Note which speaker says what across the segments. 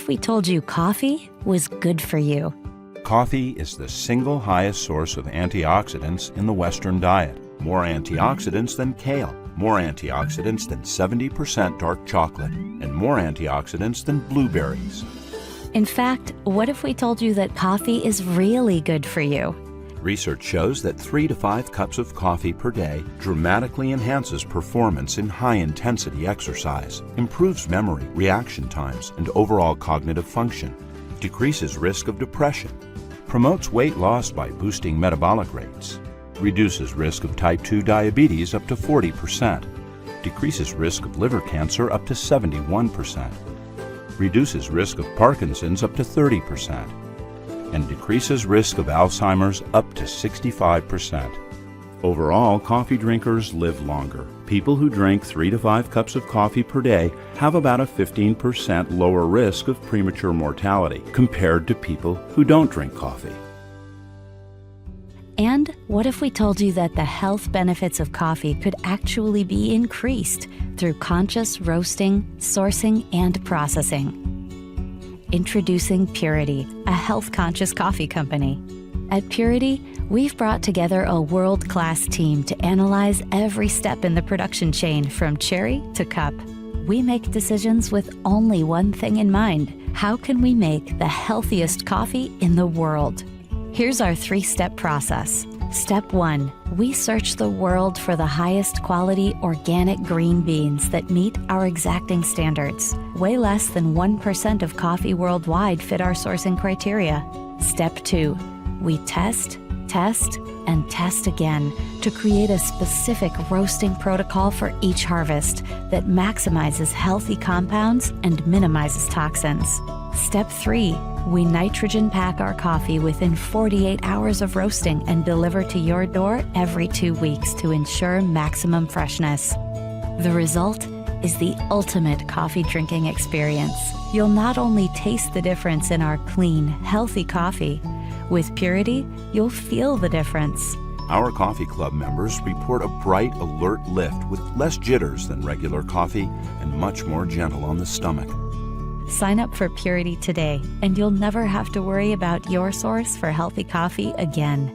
Speaker 1: if we told you coffee was good for you?
Speaker 2: Coffee is the single highest source of antioxidants in the Western diet. More antioxidants than kale, more antioxidants than 70% dark chocolate, and more antioxidants than blueberries.
Speaker 1: In fact, what if we told you that coffee is really good for you?
Speaker 2: Research shows that 3 to 5 cups of coffee per day dramatically enhances performance in high-intensity exercise, improves memory, reaction times, and overall cognitive function, decreases risk of depression, promotes weight loss by boosting metabolic rates, reduces risk of type 2 diabetes up to 40%, decreases risk of liver cancer up to 71%, reduces risk of Parkinson's up to 30%, and decreases risk of Alzheimer's up to 65%. Overall, coffee drinkers live longer. People who drink 3 to 5 cups of coffee per day have about a 15% lower risk of premature mortality compared to people who don't drink coffee.
Speaker 1: And what if we told you that the health benefits of coffee could actually be increased through conscious roasting, sourcing, and processing? Introducing Purity, a health-conscious coffee company. At Purity, we've brought together a world-class team to analyze every step in the production chain from cherry to cup. We make decisions with only one thing in mind: how can we make the healthiest coffee in the world? Here's our 3-step process. Step 1, we search the world for the highest quality organic green beans that meet our exacting standards. Way less than 1% of coffee worldwide fit our sourcing criteria. Step 2, we test, and test again to create a specific roasting protocol for each harvest that maximizes healthy compounds and minimizes toxins. Step 3, we nitrogen pack our coffee within 48 hours of roasting and deliver to your door every 2 weeks to ensure maximum freshness. The result is the ultimate coffee drinking experience. You'll not only taste the difference in our clean, healthy coffee, with Purity, you'll feel the difference.
Speaker 2: Our coffee club members report a bright, alert lift with less jitters than regular coffee and much more gentle on the stomach.
Speaker 1: Sign up for Purity today, and you'll never have to worry about your source for healthy coffee again.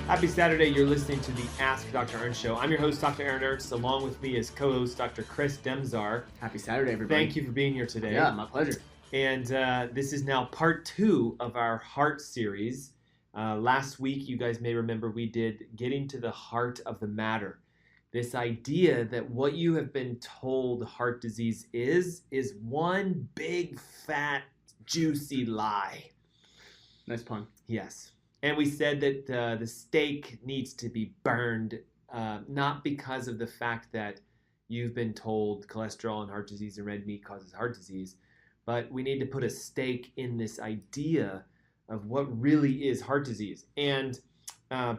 Speaker 3: Happy Saturday. You're listening to the Ask Dr. Ernst Show. I'm your host, Dr. Aaron Ernst. Along with me is co-host Dr. Chris Demczar.
Speaker 4: Happy Saturday, everybody.
Speaker 3: Thank you for being here today.
Speaker 4: Yeah, my pleasure.
Speaker 3: And this is now part 2 of our heart series. Last week, you guys may remember, we did Getting to the Heart of the Matter. This idea that what you have been told heart disease is one big, fat, juicy lie.
Speaker 4: Nice pun.
Speaker 3: Yes. And we said that the steak needs to be burned, not because of the fact that you've been told cholesterol and heart disease and red meat causes heart disease, but we need to put a stake in this idea of what really is heart disease. And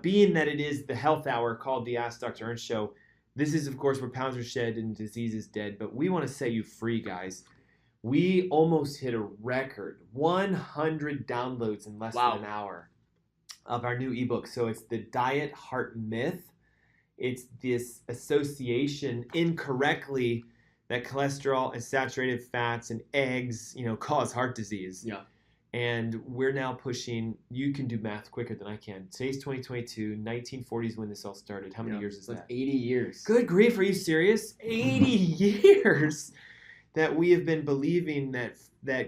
Speaker 3: being that it is the health hour called the Ask Dr. Ernst Show, this is, of course, where pounds are shed and disease is dead, but we want to set you free, guys. We almost hit a record, 100 downloads in less than an hour of our new ebook. So it's the Diet Heart Myth. It's this association incorrectly that cholesterol and saturated fats and eggs, cause heart disease.
Speaker 4: Yeah.
Speaker 3: And we're now pushing, you can do math quicker than I can. Today's 2022, 1940s when this all started. How many years is that?
Speaker 4: 80 years.
Speaker 3: Good grief, are you serious? 80 years! that we have been believing that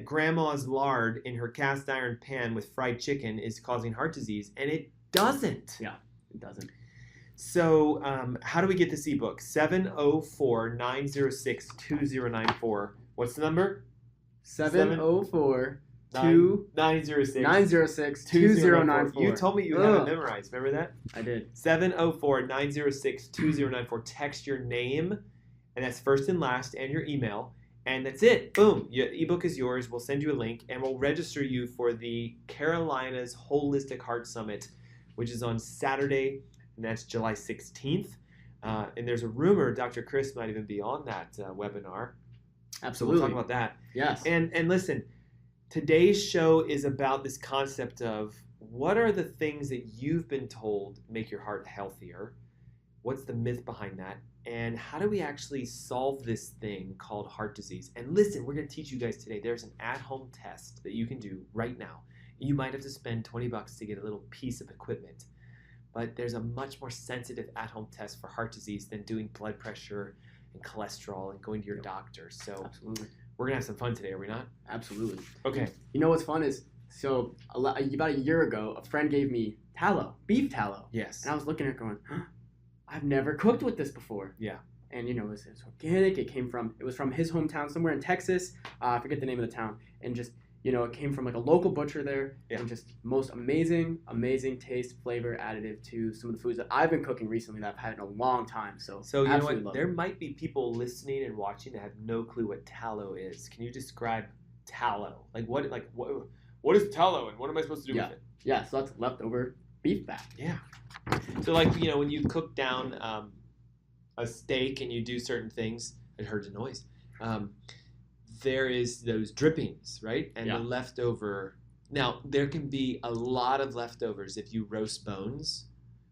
Speaker 3: grandma's lard in her cast iron pan with fried chicken is causing heart disease, and it doesn't.
Speaker 4: Yeah, it doesn't.
Speaker 3: So how do we get this ebook? 704-906-2094. What's the number?
Speaker 4: 704
Speaker 3: 906
Speaker 4: 2094.
Speaker 3: You told me you had it memorized. Remember that?
Speaker 4: I did.
Speaker 3: 704-906-2094. Text your name, and that's first and last, and your email. And that's it. Boom. Your ebook is yours. We'll send you a link, and we'll register you for the Carolinas Holistic Heart Summit, which is on Saturday, and that's July 16th. And there's a rumor Dr. Chris might even be on that webinar.
Speaker 4: Absolutely.
Speaker 3: So we'll talk about that.
Speaker 4: Yes.
Speaker 3: And listen, today's show is about this concept of what are the things that you've been told make your heart healthier? What's the myth behind that? And how do we actually solve this thing called heart disease? And listen, we're going to teach you guys today. There's an at-home test that you can do right now. You might have to spend $20 to get a little piece of equipment, but there's a much more sensitive at-home test for heart disease than doing blood pressure and cholesterol and going to your doctor. So
Speaker 4: Absolutely.
Speaker 3: we're going to have some fun today, are we not?
Speaker 4: Absolutely.
Speaker 3: Okay.
Speaker 4: You know what's fun is, so about a year ago, a friend gave me tallow, beef tallow.
Speaker 3: Yes.
Speaker 4: And I was looking at it going, I've never cooked with this before.
Speaker 3: Yeah.
Speaker 4: And, you know, it's organic. It was from his hometown somewhere in Texas. I forget the name of the town. And just, you know, it came from like a local butcher there.
Speaker 3: Yeah.
Speaker 4: And just most amazing taste, flavor additive to some of the foods that I've been cooking recently that I've had in a long time. So
Speaker 3: you know what?
Speaker 4: love
Speaker 3: There
Speaker 4: it.
Speaker 3: might be people listening and watching that have no clue what tallow is. Can you describe tallow? What is tallow and what am I supposed to do with it?
Speaker 4: Yeah, so that's leftover beef fat.
Speaker 3: Yeah. So when you cook down a steak and you do certain things, it heard the noise. There is those drippings, right? And the leftover. Now, there can be a lot of leftovers if you roast bones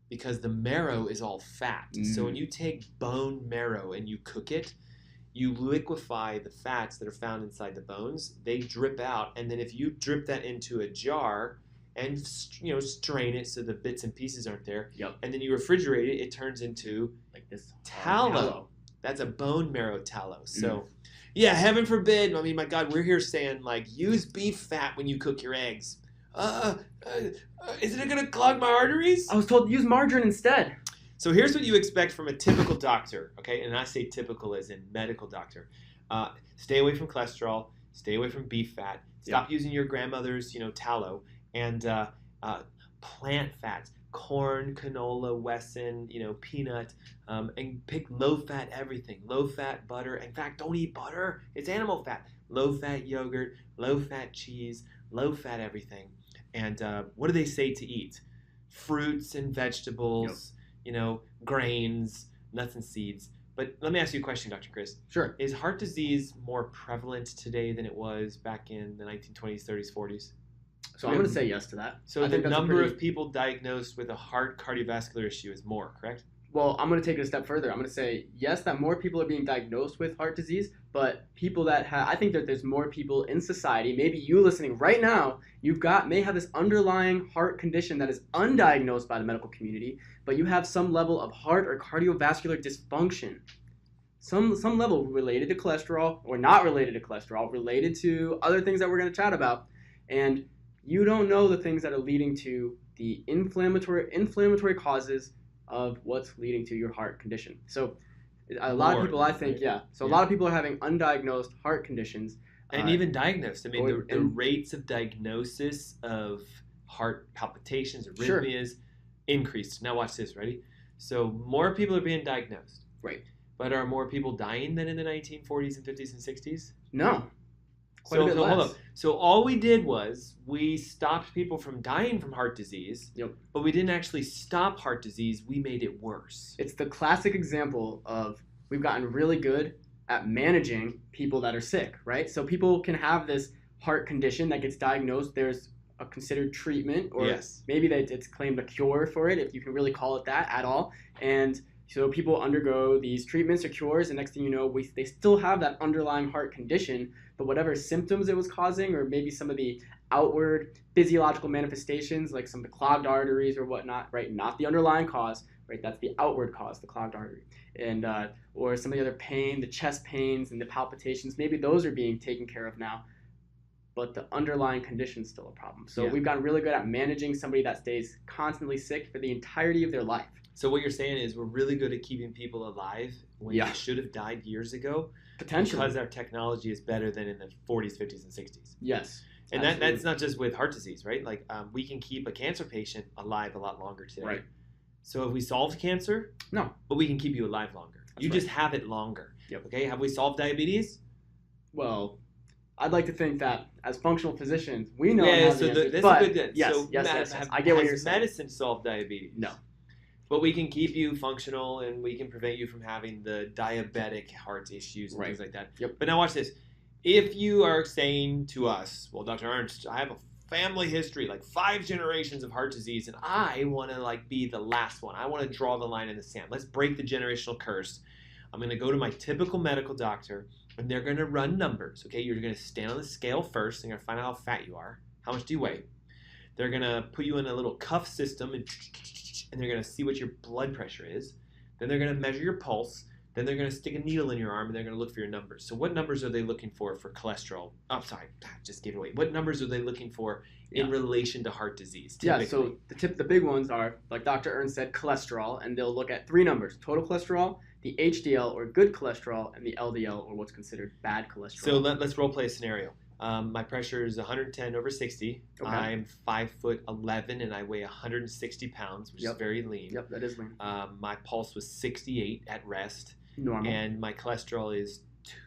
Speaker 3: because the marrow is all fat. So when you take bone marrow and you cook it, you liquefy the fats that are found inside the bones. They drip out. And then if you drip that into a jar and strain it so the bits and pieces aren't there, and then you refrigerate it, it turns into
Speaker 4: like this
Speaker 3: tallow. That's a bone marrow tallow. So yeah, heaven forbid. I mean, my God, we're here saying use beef fat when you cook your eggs. Isn't it going to clog my arteries?
Speaker 4: I was told to use margarine instead.
Speaker 3: So here's what you expect from a typical doctor, okay? And I say typical as in medical doctor. Stay away from cholesterol. Stay away from beef fat. Stop using your grandmother's, tallow. And plant fats, corn, canola, Wesson, peanut, and pick low-fat everything. Low-fat butter. In fact, don't eat butter. It's animal fat. Low-fat yogurt, low-fat cheese, low-fat everything. And what do they say to eat? Fruits and vegetables, grains, nuts and seeds. But let me ask you a question, Dr. Chris.
Speaker 4: Sure.
Speaker 3: Is heart disease more prevalent today than it was back in the 1920s, 30s, 40s?
Speaker 4: So I'm going to say yes to that.
Speaker 3: So the number of people diagnosed with a heart cardiovascular issue is more, correct?
Speaker 4: Well, I'm going to take it a step further. I'm going to say yes, that more people are being diagnosed with heart disease, but people that I think that there's more people in society, maybe you listening right now, may have this underlying heart condition that is undiagnosed by the medical community, but you have some level of heart or cardiovascular dysfunction. Some level related to cholesterol or not related to cholesterol, related to other things that we're going to chat about. And you don't know the things that are leading to the inflammatory causes of what's leading to your heart condition. So a lot of people, I think, a lot of people are having undiagnosed heart conditions.
Speaker 3: And even diagnosed. I mean, the rates of diagnosis of heart palpitations, arrhythmias, increased. Now watch this, ready? So more people are being diagnosed.
Speaker 4: Right.
Speaker 3: But are more people dying than in the 1940s and 50s and 60s?
Speaker 4: No. Quite a bit less.
Speaker 3: Hold up. So all we did was we stopped people from dying from heart disease, but we didn't actually stop heart disease. We made it worse.
Speaker 4: It's the classic example of we've gotten really good at managing people that are sick, right? So people can have this heart condition that gets diagnosed. There's a considered treatment, or maybe that it's claimed a cure for it, if you can really call it that at all. And so people undergo these treatments or cures, and next thing you know, they still have that underlying heart condition, but whatever symptoms it was causing, or maybe some of the outward physiological manifestations, like some of the clogged arteries or whatnot, right? Not the underlying cause, right? That's the outward cause, the clogged artery. And or some of the other pain, the chest pains and the palpitations, maybe those are being taken care of now, but the underlying condition is still a problem. So we've gotten really good at managing somebody that stays constantly sick for the entirety of their life.
Speaker 3: So what you're saying is we're really good at keeping people alive when they should have died years ago.
Speaker 4: Potentially.
Speaker 3: Because our technology is better than in the 40s, 50s, and 60s.
Speaker 4: Yes.
Speaker 3: And that's not just with heart disease, right? Like we can keep a cancer patient alive a lot longer today.
Speaker 4: Right.
Speaker 3: So have we solved cancer?
Speaker 4: No.
Speaker 3: But we can keep you alive longer. You just have it longer.
Speaker 4: Yep.
Speaker 3: Okay. Have we solved diabetes?
Speaker 4: Well, I'd like to think that as functional physicians, we know.
Speaker 3: Yeah. So that's a good.
Speaker 4: Yes.
Speaker 3: So
Speaker 4: Yes. I get what you're saying.
Speaker 3: Has medicine solved diabetes?
Speaker 4: No.
Speaker 3: But we can keep you functional, and we can prevent you from having the diabetic heart issues and things like that.
Speaker 4: Yep.
Speaker 3: But now watch this. If you are saying to us, well, Dr. Ernst, I have a family history, like 5 generations of heart disease, and I want to like be the last one. I want to draw the line in the sand. Let's break the generational curse. I'm going to go to my typical medical doctor, and they're going to run numbers. Okay, you're going to stand on the scale first. They're going to find out how fat you are. How much do you weigh? They're going to put you in a little cuff system, and they're going to see what your blood pressure is. Then they're going to measure your pulse. Then they're going to stick a needle in your arm, and they're going to look for your numbers. So what numbers are they looking for cholesterol? Oh, sorry, just gave it away. What numbers are they looking for in relation to heart disease, typically?
Speaker 4: Yeah, so the big ones are, like Dr. Ernst said, cholesterol, and they'll look at 3 numbers: total cholesterol, the HDL or good cholesterol, and the LDL or what's considered bad cholesterol.
Speaker 3: So let's role play a scenario. My pressure is 110/60. Okay. I'm 5'11", and I weigh 160 pounds, which is very lean.
Speaker 4: Yep, that is lean.
Speaker 3: My pulse was 68 at rest.
Speaker 4: Normal.
Speaker 3: And my cholesterol is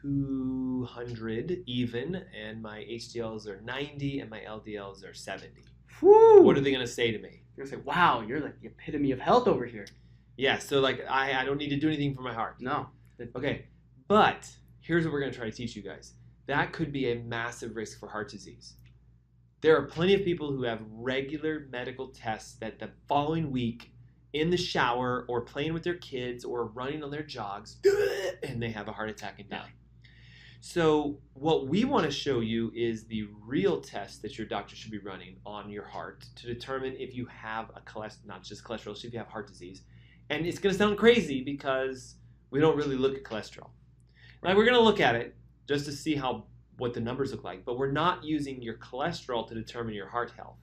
Speaker 3: 200 even, and my HDLs are 90, and my LDLs are 70.
Speaker 4: Whew.
Speaker 3: What are they going to say to me?
Speaker 4: They're going to say, wow, you're like the epitome of health over here.
Speaker 3: Yeah, so like I don't need to do anything for my heart.
Speaker 4: No.
Speaker 3: Okay, but here's what we're going to try to teach you guys. That could be a massive risk for heart disease. There are plenty of people who have regular medical tests that the following week, in the shower or playing with their kids or running on their jogs, and they have a heart attack and die. So what we want to show you is the real test that your doctor should be running on your heart to determine if you have not just cholesterol, so if you have heart disease. And it's going to sound crazy because we don't really look at cholesterol. Like, we're going to look at it just to see what the numbers look like, but we're not using your cholesterol to determine your heart health.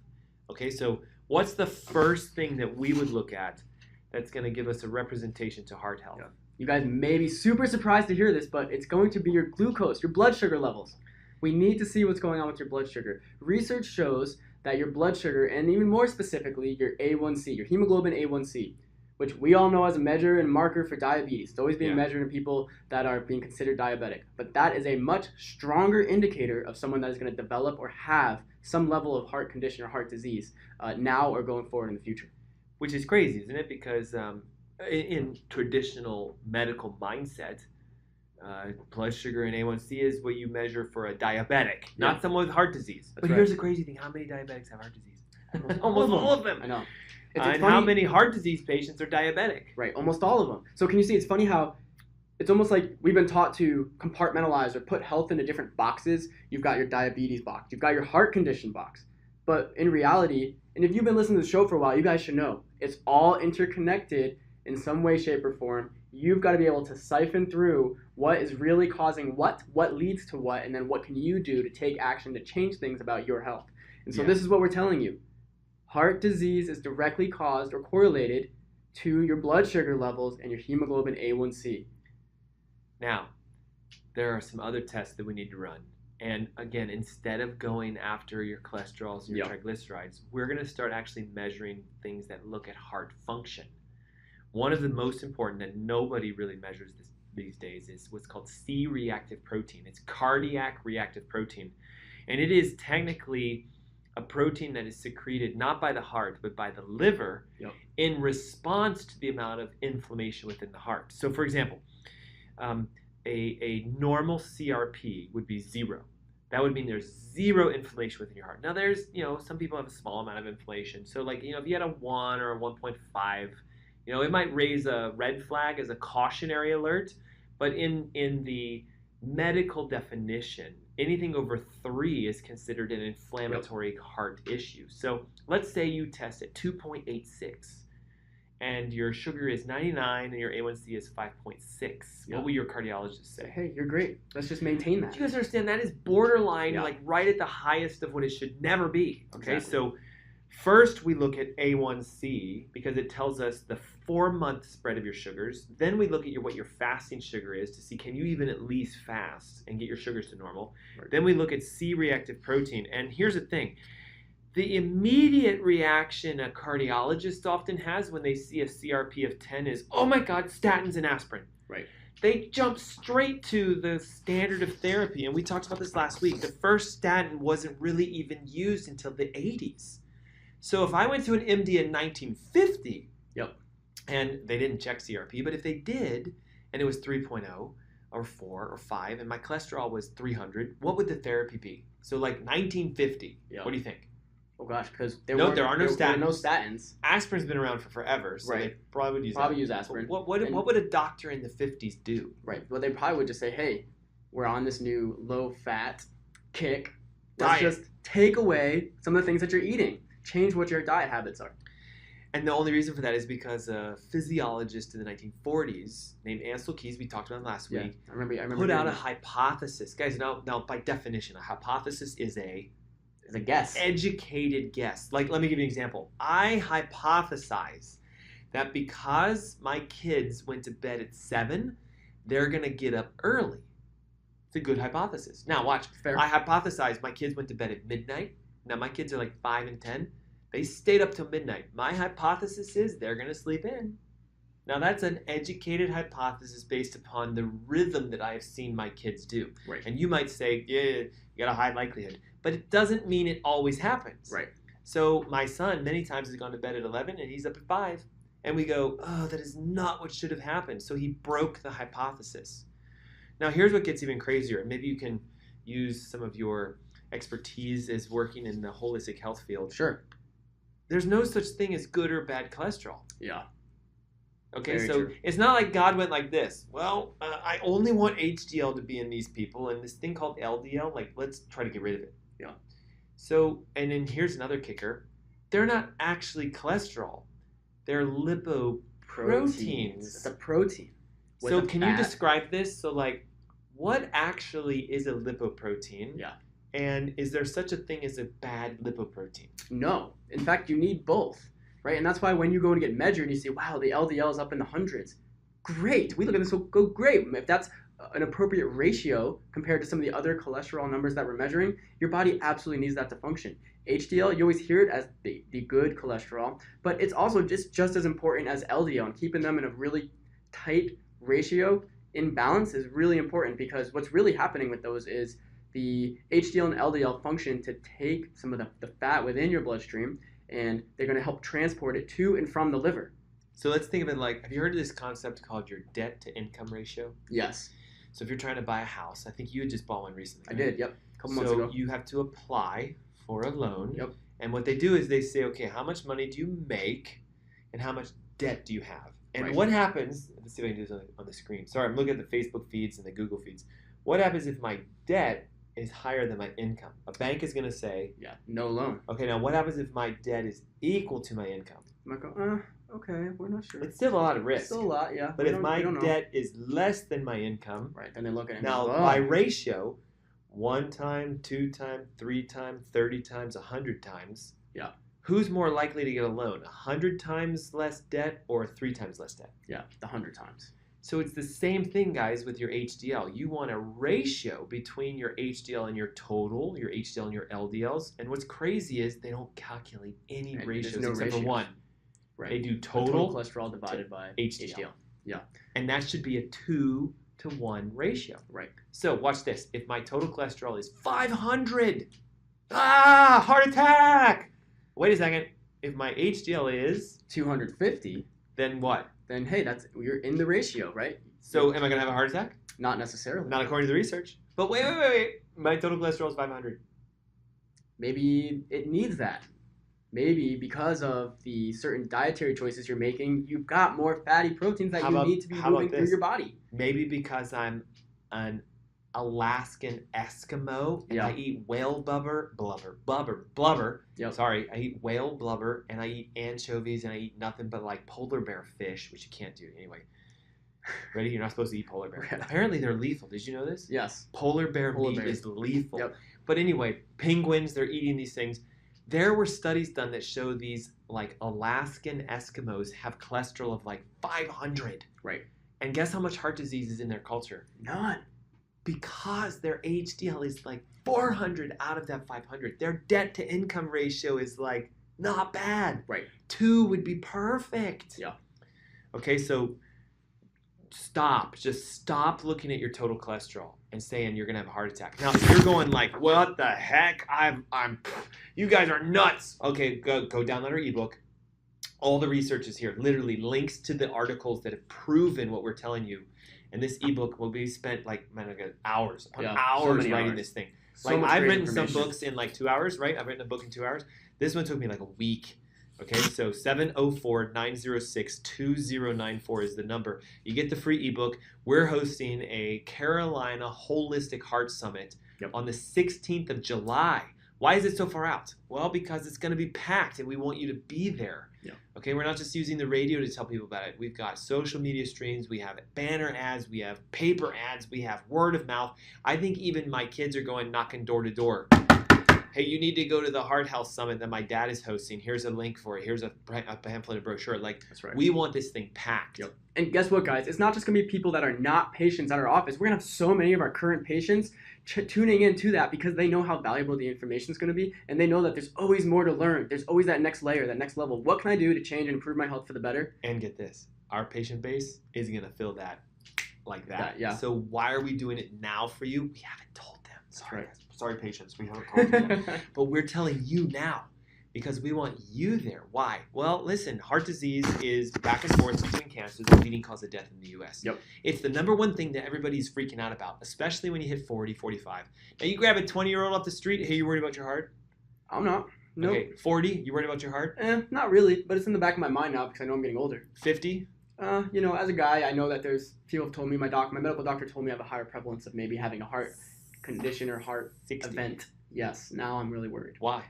Speaker 3: Okay, so what's the first thing that we would look at that's going to give us a representation to heart health?
Speaker 4: Yeah. You guys may be super surprised to hear this, but it's going to be your glucose, your blood sugar levels. We need to see what's going on with your blood sugar. Research shows that your blood sugar, and even more specifically, your A1C, your hemoglobin A1C, which we all know as a measure and marker for diabetes. It's always being measured in people that are being considered diabetic. But that is a much stronger indicator of someone that is going to develop or have some level of heart condition or heart disease now or going forward in the future.
Speaker 3: Which is crazy, isn't it? Because in traditional medical mindset, blood sugar and A1C is what you measure for a diabetic, not someone with heart disease. But here's the crazy thing. How many diabetics have heart disease? Almost all of them.
Speaker 4: I know.
Speaker 3: And funny, how many heart disease patients are diabetic?
Speaker 4: Right, almost all of them. So can you see, it's funny how it's almost like we've been taught to compartmentalize or put health into different boxes. You've got your diabetes box. You've got your heart condition box. But in reality, and if you've been listening to the show for a while, you guys should know, it's all interconnected in some way, shape, or form. You've got to be able to siphon through what is really causing what leads to what, and then what can you do to take action to change things about your health. And so this is what we're telling you. Heart disease is directly caused or correlated to your blood sugar levels and your hemoglobin A1C.
Speaker 3: Now, there are some other tests that we need to run. And again, instead of going after your cholesterols and your triglycerides, we're going to start actually measuring things that look at heart function. One of the most important that nobody really measures these days is what's called C-reactive protein. It's cardiac reactive protein. And it is technically a protein that is secreted not by the heart, but by the liver in response to the amount of inflammation within the heart. So for example, a normal CRP would be 0. That would mean there's 0 inflammation within your heart. Now there's, some people have a small amount of inflammation. So like, if you had a 1 or a 1.5, it might raise a red flag as a cautionary alert. But in the medical definition, anything over 3 is considered an inflammatory heart issue. So let's say you test at 2.86 and your sugar is 99 and your A1C is 5.6,
Speaker 4: Yeah.
Speaker 3: what will your cardiologist say?
Speaker 4: Hey, you're great. Let's just maintain that.
Speaker 3: You guys understand that is borderline,
Speaker 4: Yeah.
Speaker 3: like right at the highest of what it should never be. Okay,
Speaker 4: Exactly.
Speaker 3: so first we look at A1C because it tells us the 4-month spread of your sugars. Then we look at what your fasting sugar is to see can you even at least fast and get your sugars to normal.
Speaker 4: Right.
Speaker 3: Then we look at C-reactive protein. And here's the thing. The immediate reaction a cardiologist often has when they see a CRP of 10 is, oh my God, statins and aspirin.
Speaker 4: Right.
Speaker 3: They jump straight to the standard of therapy. And we talked about this last week. The first statin wasn't really even used until the 80s. So if I went to an MD in 1950,
Speaker 4: Yep.
Speaker 3: and they didn't check CRP, but if they did, and it was 3.0 or 4 or 5, and my cholesterol was 300, what would the therapy be? So like 1950,
Speaker 4: Yep.
Speaker 3: what do you think?
Speaker 4: Oh gosh, because
Speaker 3: There are no statins.
Speaker 4: no statins.
Speaker 3: Aspirin's been around for forever, so
Speaker 4: Right.
Speaker 3: they probably would use
Speaker 4: Probably
Speaker 3: that.
Speaker 4: use aspirin.
Speaker 3: What would a doctor in the 50s do?
Speaker 4: Right. Well, they probably would just say, hey, we're on this new low-fat kick. Let's
Speaker 3: Diet.
Speaker 4: just take away some of the things that you're eating. Change what your diet habits are.
Speaker 3: And the only reason for that is because a physiologist in the 1940s named Ansel Keys, we talked about him last week,
Speaker 4: I remember.
Speaker 3: put out a
Speaker 4: hearing
Speaker 3: hypothesis. Guys, now by definition, a hypothesis is
Speaker 4: it. It's a guess.
Speaker 3: educated guess. Like, let me give you an example. I hypothesize that because my kids went to bed at 7, they're going to get up early. It's a good hypothesis. Now, watch.
Speaker 4: Fair.
Speaker 3: I hypothesize my kids went to bed at midnight. Now, my kids are like 5 and 10. They stayed up till midnight. My hypothesis is they're going to sleep in. Now, that's an educated hypothesis based upon the rhythm that I have seen my kids do.
Speaker 4: Right.
Speaker 3: And you might say, yeah, you got a high likelihood. But it doesn't mean it always happens.
Speaker 4: Right.
Speaker 3: So my son many times has gone to bed at 11 and he's up at 5. And we go, oh, that is not what should have happened. So he broke the hypothesis. Now, here's what gets even crazier. Maybe you can use some of your expertise as working in the holistic health field.
Speaker 4: Sure.
Speaker 3: There's no such thing as good or bad cholesterol.
Speaker 4: Yeah.
Speaker 3: Okay,
Speaker 4: Very
Speaker 3: so
Speaker 4: true.
Speaker 3: it's not like God went like this. Well, I only want HDL to be in these people, and this thing called LDL, like, let's try to get rid of it.
Speaker 4: Yeah.
Speaker 3: So, and then here's another kicker. They're not actually cholesterol. They're lipoproteins.
Speaker 4: It's a protein. with
Speaker 3: So
Speaker 4: a
Speaker 3: can you
Speaker 4: fat.
Speaker 3: describe this? So like, what actually is a lipoprotein?
Speaker 4: Yeah.
Speaker 3: And is there such a thing as a bad lipoprotein?
Speaker 4: No. In fact, you need both, right? And that's why when you go and get measured, you say, wow, the LDL is up in the hundreds. Great. We look at this, we'll go great. If that's an appropriate ratio compared to some of the other cholesterol numbers that we're measuring, your body absolutely needs that to function. HDL, you always hear it as the good cholesterol, but it's also just as important as LDL, and keeping them in a really tight ratio in balance is really important, because what's really happening with those is the HDL and LDL function to take some of the fat within your bloodstream, and they're going to help transport it to and from the liver.
Speaker 3: So let's think of it like, have you heard of this concept called your debt to income ratio?
Speaker 4: Yes,
Speaker 3: So if you're trying to buy a house, I think you had just bought one recently.
Speaker 4: I
Speaker 3: right?
Speaker 4: did. Yep, a couple months
Speaker 3: So
Speaker 4: ago.
Speaker 3: you have to apply for a loan.
Speaker 4: Yep.
Speaker 3: And what they do is they say, okay, how much money do you make and how much debt do you have? And
Speaker 4: Right.
Speaker 3: what happens, let's see if I can do this on the screen. Sorry, I'm looking at the Facebook feeds and the Google feeds. What happens if my debt is higher than my income? A bank is going to say,
Speaker 4: Yeah, no loan.
Speaker 3: okay, now what happens if my debt is equal to my income?
Speaker 4: I might go, okay, we're not sure.
Speaker 3: It's still a lot of risk.
Speaker 4: Still a lot, yeah.
Speaker 3: But
Speaker 4: We
Speaker 3: if
Speaker 4: don't-
Speaker 3: my
Speaker 4: we don't know.
Speaker 3: debt is less than my income,
Speaker 4: Right, then they look at it and
Speaker 3: now
Speaker 4: go,
Speaker 3: by ratio, 1 time, 2 time, 3 time, 30 times, 100 times.
Speaker 4: Yeah.
Speaker 3: Who's more likely to get a loan? 100 times less debt or 3 times less debt?
Speaker 4: yeah, the 100 times.
Speaker 3: So it's the same thing, guys, with your HDL. You want a ratio between your HDL and your total, your HDL and your LDLs. And what's crazy is they don't calculate any
Speaker 4: Right, there's
Speaker 3: ratios
Speaker 4: no
Speaker 3: except
Speaker 4: ratios.
Speaker 3: for one.
Speaker 4: Right.
Speaker 3: They do
Speaker 4: The
Speaker 3: total,
Speaker 4: cholesterol divided by
Speaker 3: HDL.
Speaker 4: Yeah,
Speaker 3: and that should be a 2-to-1 ratio.
Speaker 4: right.
Speaker 3: So watch this. If my total cholesterol is 500, heart attack. Wait a second. If my HDL is,
Speaker 4: 250,
Speaker 3: then what?
Speaker 4: then hey, you're in the ratio, right?
Speaker 3: So am I going to have a heart attack?
Speaker 4: Not necessarily.
Speaker 3: Not according to the research. But wait. My total cholesterol is 500.
Speaker 4: Maybe it needs that. Maybe because of the certain dietary choices you're making, you've got more fatty proteins that
Speaker 3: How
Speaker 4: you
Speaker 3: about-
Speaker 4: need to be
Speaker 3: how about
Speaker 4: moving through
Speaker 3: this?
Speaker 4: your body.
Speaker 3: Maybe because I'm an Alaskan Eskimo, and
Speaker 4: Yeah.
Speaker 3: I eat whale blubber.
Speaker 4: Yep.
Speaker 3: Sorry, I eat whale blubber, and I eat anchovies, and I eat nothing but like polar bear fish, which you can't do anyway. Ready? You're not supposed to eat polar bear.
Speaker 4: Yeah.
Speaker 3: Apparently, they're lethal. Did you know this?
Speaker 4: Yes.
Speaker 3: Polar bear meat
Speaker 4: bears.
Speaker 3: is lethal.
Speaker 4: Yep.
Speaker 3: But anyway, penguins, they're eating these things. There were studies done that show these like Alaskan Eskimos have cholesterol of like 500.
Speaker 4: Right.
Speaker 3: And guess how much heart disease is in their culture?
Speaker 4: None.
Speaker 3: Because their HDL is like 400 out of that 500. Their debt to income ratio is like not bad.
Speaker 4: Right.
Speaker 3: 2 would be perfect.
Speaker 4: Yeah.
Speaker 3: Okay, so just stop looking at your total cholesterol and saying you're gonna have a heart attack. Now, if you're going like, what the heck? You guys are nuts. Okay, go download our ebook. All the research is here. Literally links to the articles that have proven what we're telling you. And this ebook will be spent like, man, I got hours upon hours writing this thing.
Speaker 4: So much
Speaker 3: I've
Speaker 4: great
Speaker 3: written some
Speaker 4: information.
Speaker 3: books in like 2 hours, right? I've written a book in 2 hours. This one took me like a week. Okay, so 704-906-2094 is the number. You get the free ebook. We're hosting a Carolina Holistic Heart Summit on the 16th of July. Why is it so far out? Well, because it's going to be packed and we want you to be there.
Speaker 4: Yeah.
Speaker 3: Okay, we're not just using the radio to tell people about it. We've got social media streams, we have banner ads, we have paper ads, we have word of mouth. I think even my kids are going knocking door to door. Hey, you need to go to the Heart Health Summit that my dad is hosting. Here's a link for it. Here's a pamphlet, a brochure. Like,
Speaker 4: That's right.
Speaker 3: We want this thing packed.
Speaker 4: Yep. And guess what, guys? It's not just going to be people that are not patients at our office. We're going to have so many of our current patients tuning into that because they know how valuable the information is going to be, and they know that there's always more to learn. There's always that next layer, that next level. What can I do to change and improve my health for the better?
Speaker 3: And get this, our patient base is going to feel that like that.
Speaker 4: Yeah.
Speaker 3: So why are we doing it now for you? We haven't told them. Sorry,
Speaker 4: That's
Speaker 3: sorry, patients. We haven't told you yet. But we're telling you now because we want you there. Why? Well, listen, heart disease is back and forth between cancers, the leading cause of death in the U.S.
Speaker 4: Yep.
Speaker 3: It's the number one thing that everybody's freaking out about, especially when you hit 40, 45. Now, you grab a 20-year-old off the street, hey, you worried about your heart?
Speaker 4: I'm not. No.
Speaker 3: Okay, 40, you worried about your heart?
Speaker 4: Not really, but it's in the back of my mind now because I know I'm getting older.
Speaker 3: 50?
Speaker 4: As a guy, I know that there's people have told me, my medical doctor told me I have a higher prevalence of maybe having a heart condition or heart
Speaker 3: 60.
Speaker 4: event. Yes, now I'm really worried.
Speaker 3: Why?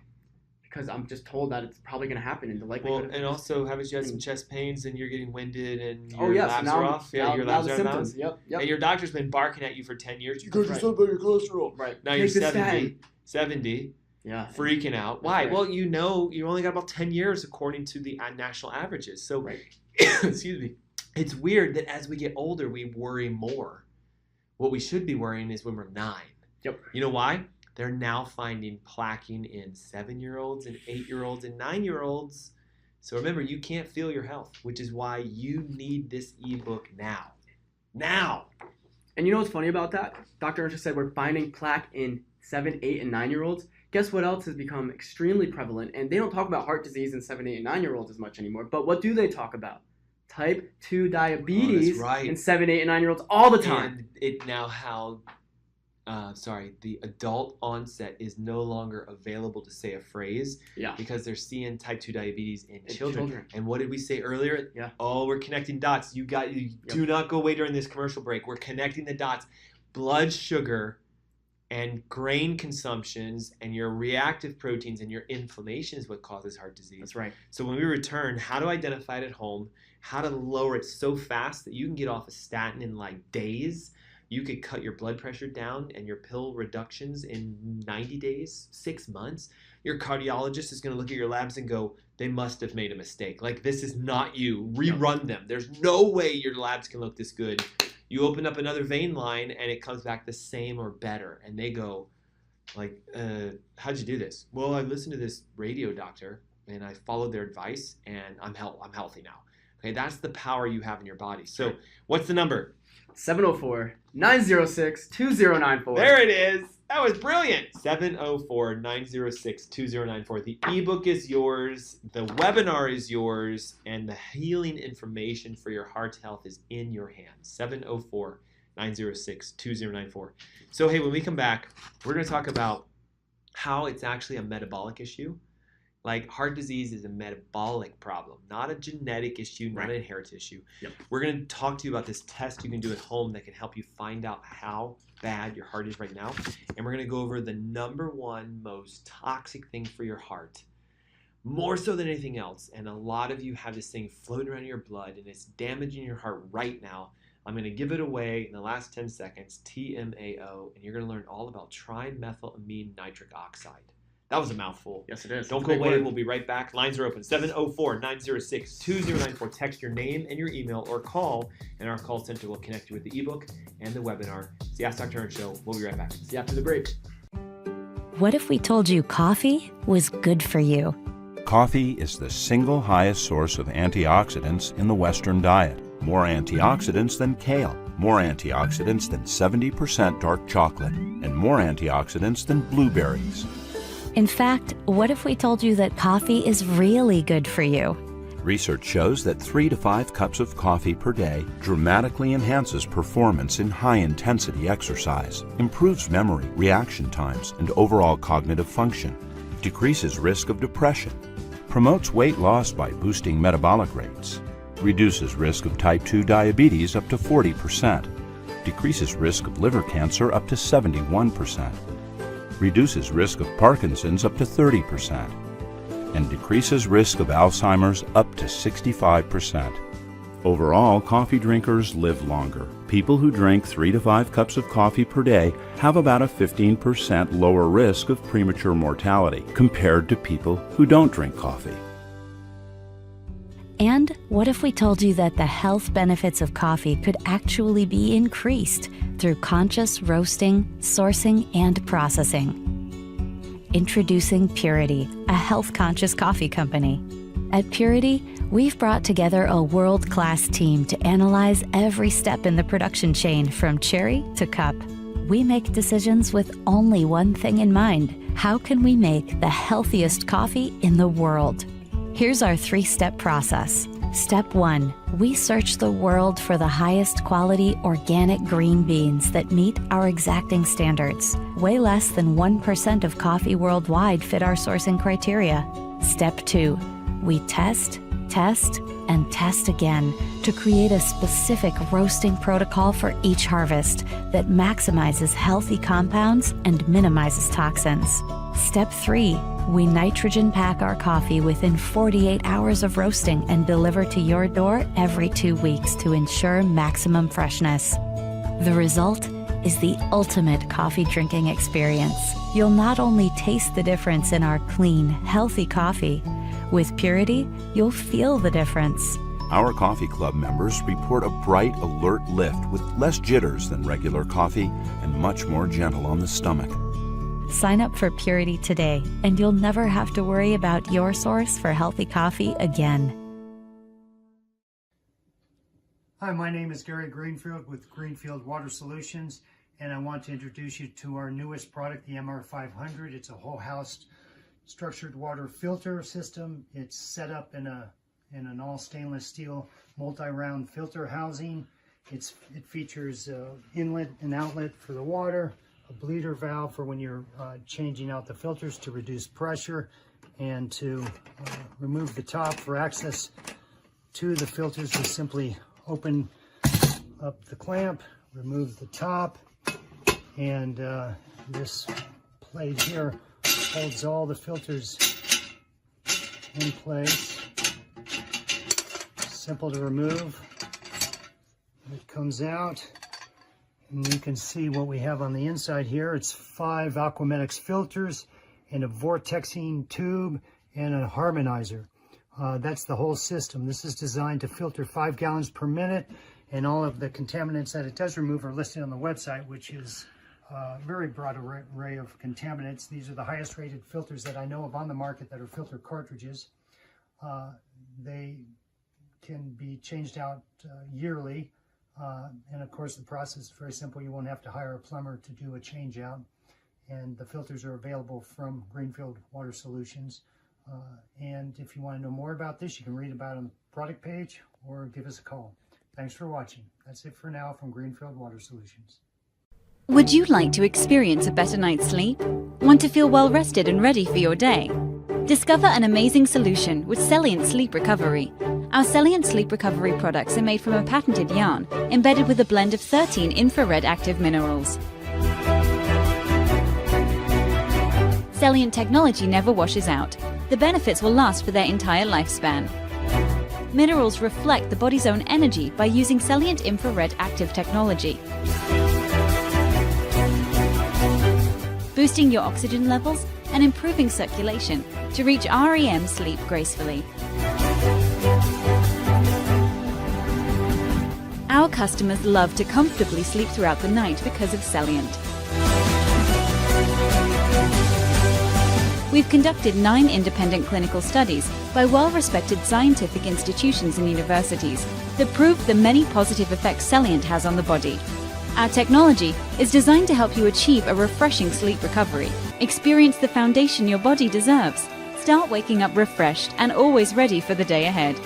Speaker 4: Because I'm just told that it's probably going to happen in the likelihood.
Speaker 3: Well, and also, haven't you had some chest pains and you're getting winded and your
Speaker 4: Oh yes,
Speaker 3: labs
Speaker 4: now
Speaker 3: are off? Yeah, your
Speaker 4: now
Speaker 3: labs
Speaker 4: the
Speaker 3: are
Speaker 4: symptoms.
Speaker 3: down.
Speaker 4: Yep.
Speaker 3: And your doctor's been barking at you for 10 years. You guys are
Speaker 4: Right.
Speaker 3: so about your cholesterol.
Speaker 4: Right.
Speaker 3: Now
Speaker 4: Take
Speaker 3: you're
Speaker 4: the
Speaker 3: 70,
Speaker 4: statin. Yeah.
Speaker 3: freaking out. Why?
Speaker 4: right.
Speaker 3: Well, you know, you only got about 10 years according to the national averages. So,
Speaker 4: Right.
Speaker 3: excuse me, it's weird that as we get older, we worry more. What we should be worrying is when we're 9.
Speaker 4: Yep.
Speaker 3: You know why? They're now finding plaquing in 7-year-olds and 8-year-olds and 9-year-olds. So remember, you can't feel your health, which is why you need this ebook now. Now!
Speaker 4: And you know what's funny about that? Dr. Ernst said we're finding plaque in 7, 8, and 9-year-olds. Guess what else has become extremely prevalent? And they don't talk about heart disease in 7, 8, and 9-year-olds as much anymore. But what do they talk about? Type 2 diabetes
Speaker 3: right.
Speaker 4: in 7, 8, and 9-year-olds all the time.
Speaker 3: And it now the adult onset is no longer available to say a phrase because they're seeing type 2 diabetes in children. And what did we say earlier?
Speaker 4: Yeah.
Speaker 3: Oh, we're connecting dots. Do not go away during this commercial break. We're connecting the dots. Blood sugar and grain consumptions and your reactive proteins and your inflammation is what causes heart disease.
Speaker 4: That's right.
Speaker 3: So when we return, how to identify it at home, how to lower it so fast that you can get off a statin in like days. You could cut your blood pressure down and your pill reductions in 90 days, 6 months. Your cardiologist is going to look at your labs and go, they must have made a mistake. Like, this is not you. Rerun them. There's no way your labs can look this good. You open up another vein line and it comes back the same or better. And they go, like, how'd you do this? Well, I listened to this radio doctor and I followed their advice and I'm healthy now. Okay, that's the power you have in your body. So what's the number?
Speaker 4: 704-906-2094.
Speaker 3: There it is. That was brilliant. 704-906-2094. The ebook is yours. The webinar is yours. And the healing information for your heart health is in your hands. 704-906-2094. So, hey, when we come back, we're going to talk about how it's actually a metabolic issue Like heart disease is a metabolic problem, not a genetic issue, not an inherited issue.
Speaker 4: Yep.
Speaker 3: We're going to talk to you about this test you can do at home that can help you find out how bad your heart is right now. And we're going to go over the number one most toxic thing for your heart, more so than anything else. And a lot of you have this thing floating around in your blood and it's damaging your heart right now. I'm going to give it away in the last 10 seconds, TMAO, and you're going to learn all about trimethylamine nitric oxide. That was a mouthful.
Speaker 4: Yes, it is.
Speaker 3: Don't go away. We'll be right back. Lines are open. 704-906-2094. Text your name and your email or call, and our call center will connect you with the ebook and the webinar. It's the Ask Dr. Ernst Show. We'll be right back.
Speaker 4: See you after the break.
Speaker 1: What if we told you coffee was good for you?
Speaker 2: Coffee is the single highest source of antioxidants in the Western diet. More antioxidants than kale, more antioxidants than 70% dark chocolate, and more antioxidants than blueberries.
Speaker 1: In fact, what if we told you that coffee is really good for you?
Speaker 2: Research shows that 3 to 5 cups of coffee per day dramatically enhances performance in high-intensity exercise, improves memory, reaction times, and overall cognitive function, decreases risk of depression, promotes weight loss by boosting metabolic rates, reduces risk of type 2 diabetes up to 40%, decreases risk of liver cancer up to 71%, reduces risk of Parkinson's up to 30%, and decreases risk of Alzheimer's up to 65%. Overall, coffee drinkers live longer. People who drink 3 to 5 cups of coffee per day have about a 15% lower risk of premature mortality compared to people who don't drink coffee.
Speaker 1: And what if we told you that the health benefits of coffee could actually be increased through conscious roasting, sourcing, and processing? Introducing Purity, a health-conscious coffee company. At Purity, we've brought together a world-class team to analyze every step in the production chain from cherry to cup. We make decisions with only one thing in mind: how can we make the healthiest coffee in the world? Here's our 3-step process. Step 1, we search the world for the highest quality organic green beans that meet our exacting standards. Way less than 1% of coffee worldwide fit our sourcing criteria. Step 2, we test, and test again to create a specific roasting protocol for each harvest that maximizes healthy compounds and minimizes toxins. Step 3, we nitrogen pack our coffee within 48 hours of roasting and deliver to your door every 2 weeks to ensure maximum freshness. The result is the ultimate coffee drinking experience. You'll not only taste the difference in our clean, healthy coffee, with Purity, you'll feel the difference.
Speaker 2: Our coffee club members report a bright, alert lift with less jitters than regular coffee and much more gentle on the stomach.
Speaker 1: Sign up for Purity today, and you'll never have to worry about your source for healthy coffee again.
Speaker 5: Hi, my name is Gary Greenfield with Greenfield Water Solutions, and I want to introduce you to our newest product, the MR500. It's a whole house structured water filter system. It's set up in an all stainless steel multi-round filter housing. It features inlet and outlet for the water, a bleeder valve for when you're changing out the filters to reduce pressure, and to remove the top for access to the filters, we simply open up the clamp, remove the top, and this plate here holds all the filters in place. Simple to remove. It comes out, and you can see what we have on the inside here. It's 5 Aquamedics filters and a vortexing tube and a harmonizer. That's the whole system. This is designed to filter 5 gallons per minute, and all of the contaminants that it does remove are listed on the website, which is a very broad array of contaminants. These are the highest rated filters that I know of on the market that are filter cartridges. They can be changed out yearly, and of course the process is very simple. You won't have to hire a plumber to do a change out, and the filters are available from Greenfield Water Solutions. And if you want to know more about this, you can read about it on the product page or give us a call. Thanks for watching. That's it for now from Greenfield Water Solutions.
Speaker 6: Would you like to experience a better night's sleep? Want to feel well rested and ready for your day? Discover an amazing solution with Celliant Sleep Recovery. Our Celliant Sleep Recovery products are made from a patented yarn embedded with a blend of 13 infrared active minerals. Celliant technology never washes out. The benefits will last for their entire lifespan. Minerals reflect the body's own energy by using Celliant infrared active technology, boosting your oxygen levels and improving circulation to reach REM sleep gracefully. Our customers love to comfortably sleep throughout the night because of Celliant. We've conducted 9 independent clinical studies by well-respected scientific institutions and universities that prove the many positive effects Celliant has on the body. Our technology is designed to help you achieve a refreshing sleep recovery. Experience the foundation your body deserves. Start waking up refreshed and always ready for the day ahead.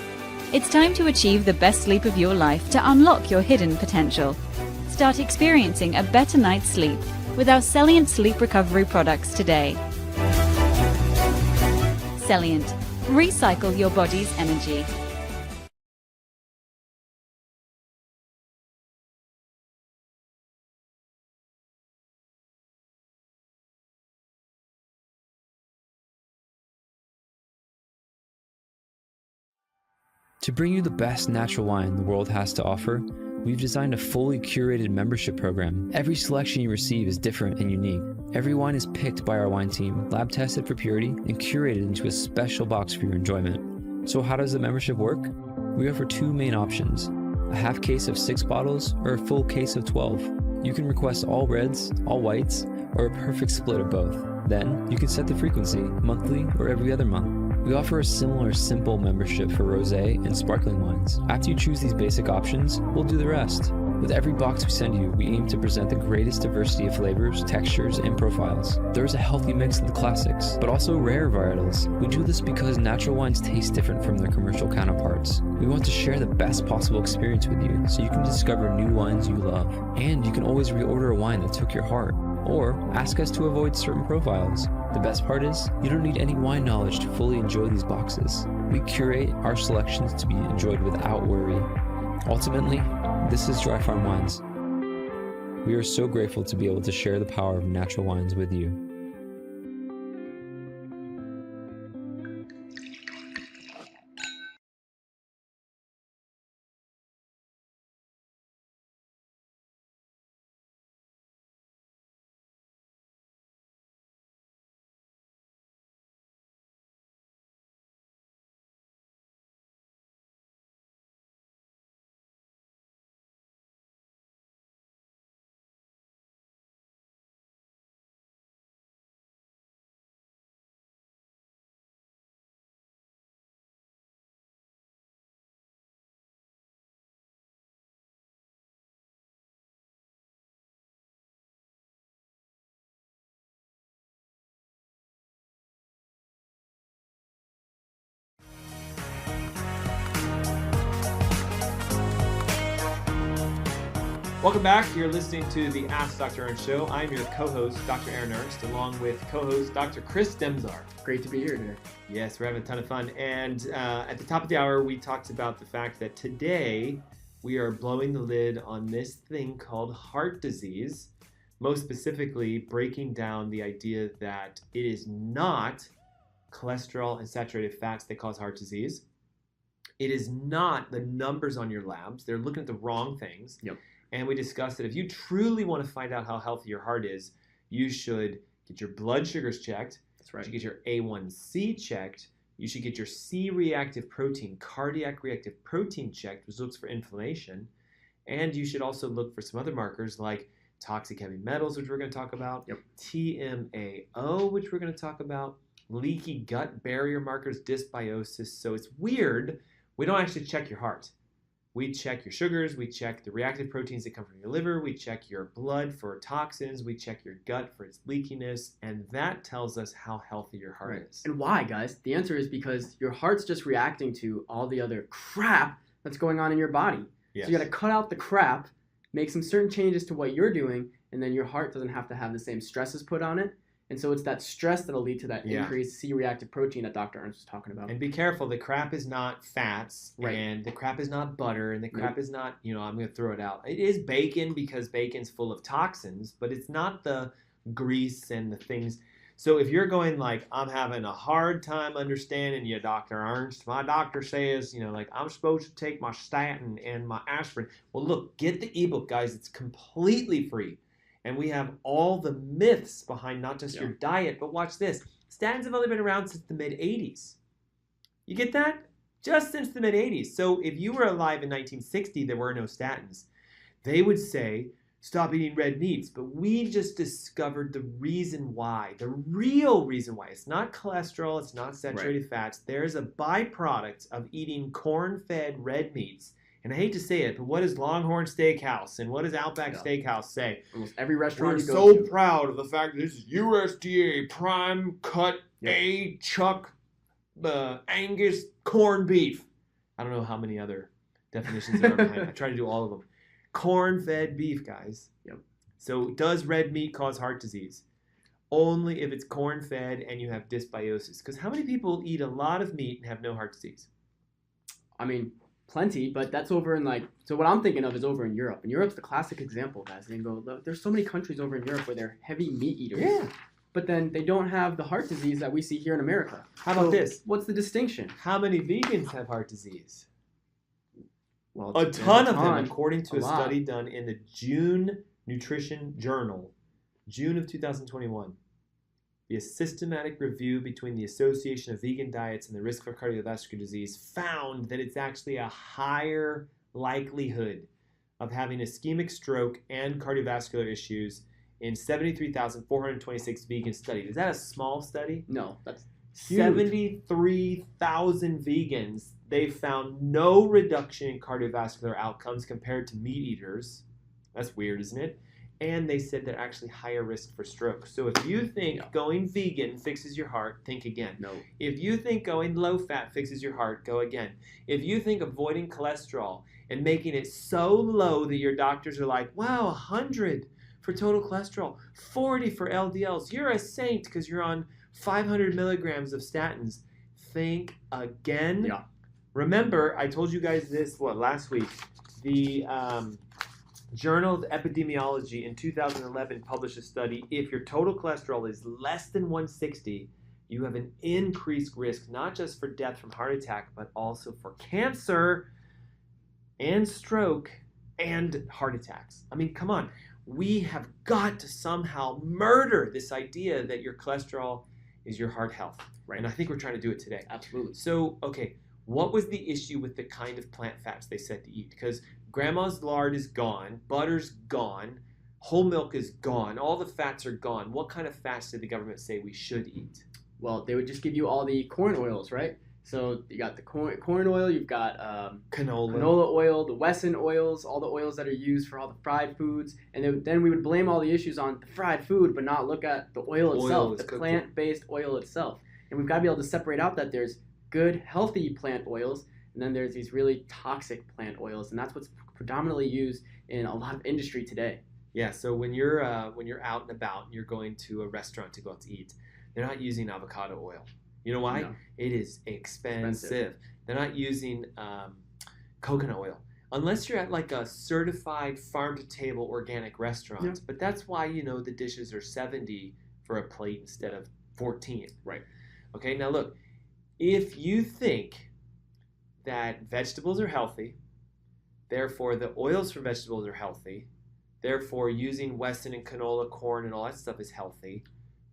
Speaker 6: It's time to achieve the best sleep of your life to unlock your hidden potential. Start experiencing a better night's sleep with our Celliant Sleep Recovery products today. Celliant. Recycle your body's energy.
Speaker 7: To bring you the best natural wine the world has to offer, we've designed a fully curated membership program. Every selection you receive is different and unique. Every wine is picked by our wine team, lab tested for purity, and curated into a special box for your enjoyment. So how does the membership work? We offer 2 main options, a half case of 6 bottles or a full case of 12. You can request all reds, all whites, or a perfect split of both. Then, you can set the frequency, monthly or every other month. We offer a similar simple membership for rosé and sparkling wines. After you choose these basic options, we'll do the rest. With every box we send you, we aim to present the greatest diversity of flavors, textures, and profiles. There's a healthy mix of the classics, but also rare varietals. We do this because natural wines taste different from their commercial counterparts. We want to share the best possible experience with you, so you can discover new wines you love. And you can always reorder a wine that took your heart, or ask us to avoid certain profiles. The best part is, you don't need any wine knowledge to fully enjoy these boxes. We curate our selections to be enjoyed without worry. Ultimately, this is Dry Farm Wines. We are so grateful to be able to share the power of natural wines with you.
Speaker 3: Welcome back. You're listening to the Ask Dr. Ernst Show. I'm your co-host, Dr. Aaron Ernst, along with co-host Dr. Chris Demczar.
Speaker 4: Great to be here today.
Speaker 3: Yes, we're having a ton of fun. And at the top of the hour, we talked about the fact that today we are blowing the lid on this thing called heart disease. Most specifically, breaking down the idea that it is not cholesterol and saturated fats that cause heart disease. It is not the numbers on your labs. They're looking at the wrong things.
Speaker 4: Yep.
Speaker 3: And we discussed that if you truly want to find out how healthy your heart is, you should get your blood sugars checked.
Speaker 4: That's right.
Speaker 3: You should get your A1C checked. You should get your C-reactive protein, cardiac reactive protein checked, which looks for inflammation. And you should also look for some other markers like toxic heavy metals, which we're going to talk about,
Speaker 4: Yep.
Speaker 3: TMAO, which we're going to talk about, leaky gut barrier markers, dysbiosis. So it's weird. We don't actually check your heart. We check your sugars, we check the reactive proteins that come from your liver, we check your blood for toxins, we check your gut for its leakiness, and that tells us how healthy your heart is.
Speaker 4: And why, guys? The answer is because your heart's just reacting to all the other crap that's going on in your body.
Speaker 3: Yes.
Speaker 4: So you got to cut out the crap, make some certain changes to what you're doing, and then your heart doesn't have to have the same stresses put on it, And so it's that stress that'll lead to that
Speaker 3: Yeah.
Speaker 4: increased C-reactive protein that Dr. Ernst was talking about.
Speaker 3: And be careful, the crap is not fats,
Speaker 4: Right.
Speaker 3: and the crap is not butter, and the crap
Speaker 4: Nope.
Speaker 3: is not, I'm going to throw it out. It is bacon because bacon's full of toxins, but it's not the grease and the things. So if you're going like, I'm having a hard time understanding you, Dr. Ernst, my doctor says, like I'm supposed to take my statin and my aspirin. Well, look, get the ebook, guys. It's completely free. And we have all the myths behind not just your diet, but watch this. Statins have only been around since the mid-'80s. You get that? Just since the mid-'80s. So if you were alive in 1960, there were no statins. They would say, stop eating red meats. But we just discovered the reason why, the real reason why. It's not cholesterol, it's not saturated fats. There's a byproduct of eating corn-fed red meats. And I hate to say it, but what does Longhorn Steakhouse and what does Outback Steakhouse say?
Speaker 4: Almost every restaurant
Speaker 3: We're
Speaker 4: you go
Speaker 3: so
Speaker 4: to.
Speaker 3: proud of the fact that this is USDA prime cut A chuck Angus corned beef. I don't know how many other definitions there are behind it. I try to do all of them. Corn-fed beef, guys.
Speaker 4: Yep.
Speaker 3: So does red meat cause heart disease? Only if it's corn-fed and you have dysbiosis. Because how many people eat a lot of meat and have no heart disease?
Speaker 4: I mean, plenty, but that's over in so what I'm thinking of is over in Europe. And Europe's the classic example, guys. And you go, look, there's so many countries over in Europe where they're heavy meat eaters.
Speaker 3: Yeah.
Speaker 4: But then they don't have the heart disease that we see here in America.
Speaker 3: How about this?
Speaker 4: What's the distinction?
Speaker 3: How many vegans have heart disease?
Speaker 4: Well,
Speaker 3: A
Speaker 4: there's
Speaker 3: ton of them, according to
Speaker 4: A
Speaker 3: a
Speaker 4: lot.
Speaker 3: study done in the June Nutrition Journal, June of 2021. A systematic review between the Association of Vegan Diets and the risk for cardiovascular disease found that it's actually a higher likelihood of having ischemic stroke and cardiovascular issues in 73,426 vegan studies. Is that a small study?
Speaker 4: No, that's huge.
Speaker 3: 73,000 vegans, they found no reduction in cardiovascular outcomes compared to meat eaters. That's weird, isn't it? And they said they're actually higher risk for stroke. So if you think going vegan fixes your heart, think again.
Speaker 4: No.
Speaker 3: If you think going low fat fixes your heart, go again. If you think avoiding cholesterol and making it so low that your doctors are like, wow, 100 for total cholesterol, 40 for LDLs, you're a saint because you're on 500 milligrams of statins. Think again.
Speaker 4: Yeah.
Speaker 3: Remember, I told you guys this, last week? The Journal of Epidemiology in 2011 published a study. If your total cholesterol is less than 160, you have an increased risk, not just for death from heart attack, but also for cancer and stroke and heart attacks. I mean, come on. We have got to somehow murder this idea that your cholesterol is your heart health.
Speaker 4: Right.
Speaker 3: And I think we're trying to do it today.
Speaker 4: Absolutely.
Speaker 3: So, okay, what was the issue with the kind of plant fats they said to eat? Because grandma's lard is gone, butter's gone, whole milk is gone, all the fats are gone. What kind of fats did the government say we should eat?
Speaker 4: Well, they would just give you all the corn oils, right? So you got the corn oil, you've got canola oil, the Wesson oils, all the oils that are used for all the fried foods. And then we would blame all the issues on the fried food, but not look at the oil itself, the plant-based oil itself. And we've got to be able to separate out that there's good, healthy plant oils, and then there's these really toxic plant oils, and that's what's predominantly used in a lot of industry today.
Speaker 3: Yeah, so when you're out and about and you're going to a restaurant to go out to eat, they're not using avocado oil. You know why?
Speaker 4: No.
Speaker 3: It is expensive. They're not using coconut oil. Unless you're at like a certified farm-to-table organic restaurant.
Speaker 4: Yeah.
Speaker 3: But that's why, the dishes are $70 for a plate instead of $14.
Speaker 4: Right.
Speaker 3: Okay, now look, if you think that vegetables are healthy, therefore the oils from vegetables are healthy, therefore using Wesson and canola, corn, and all that stuff is healthy,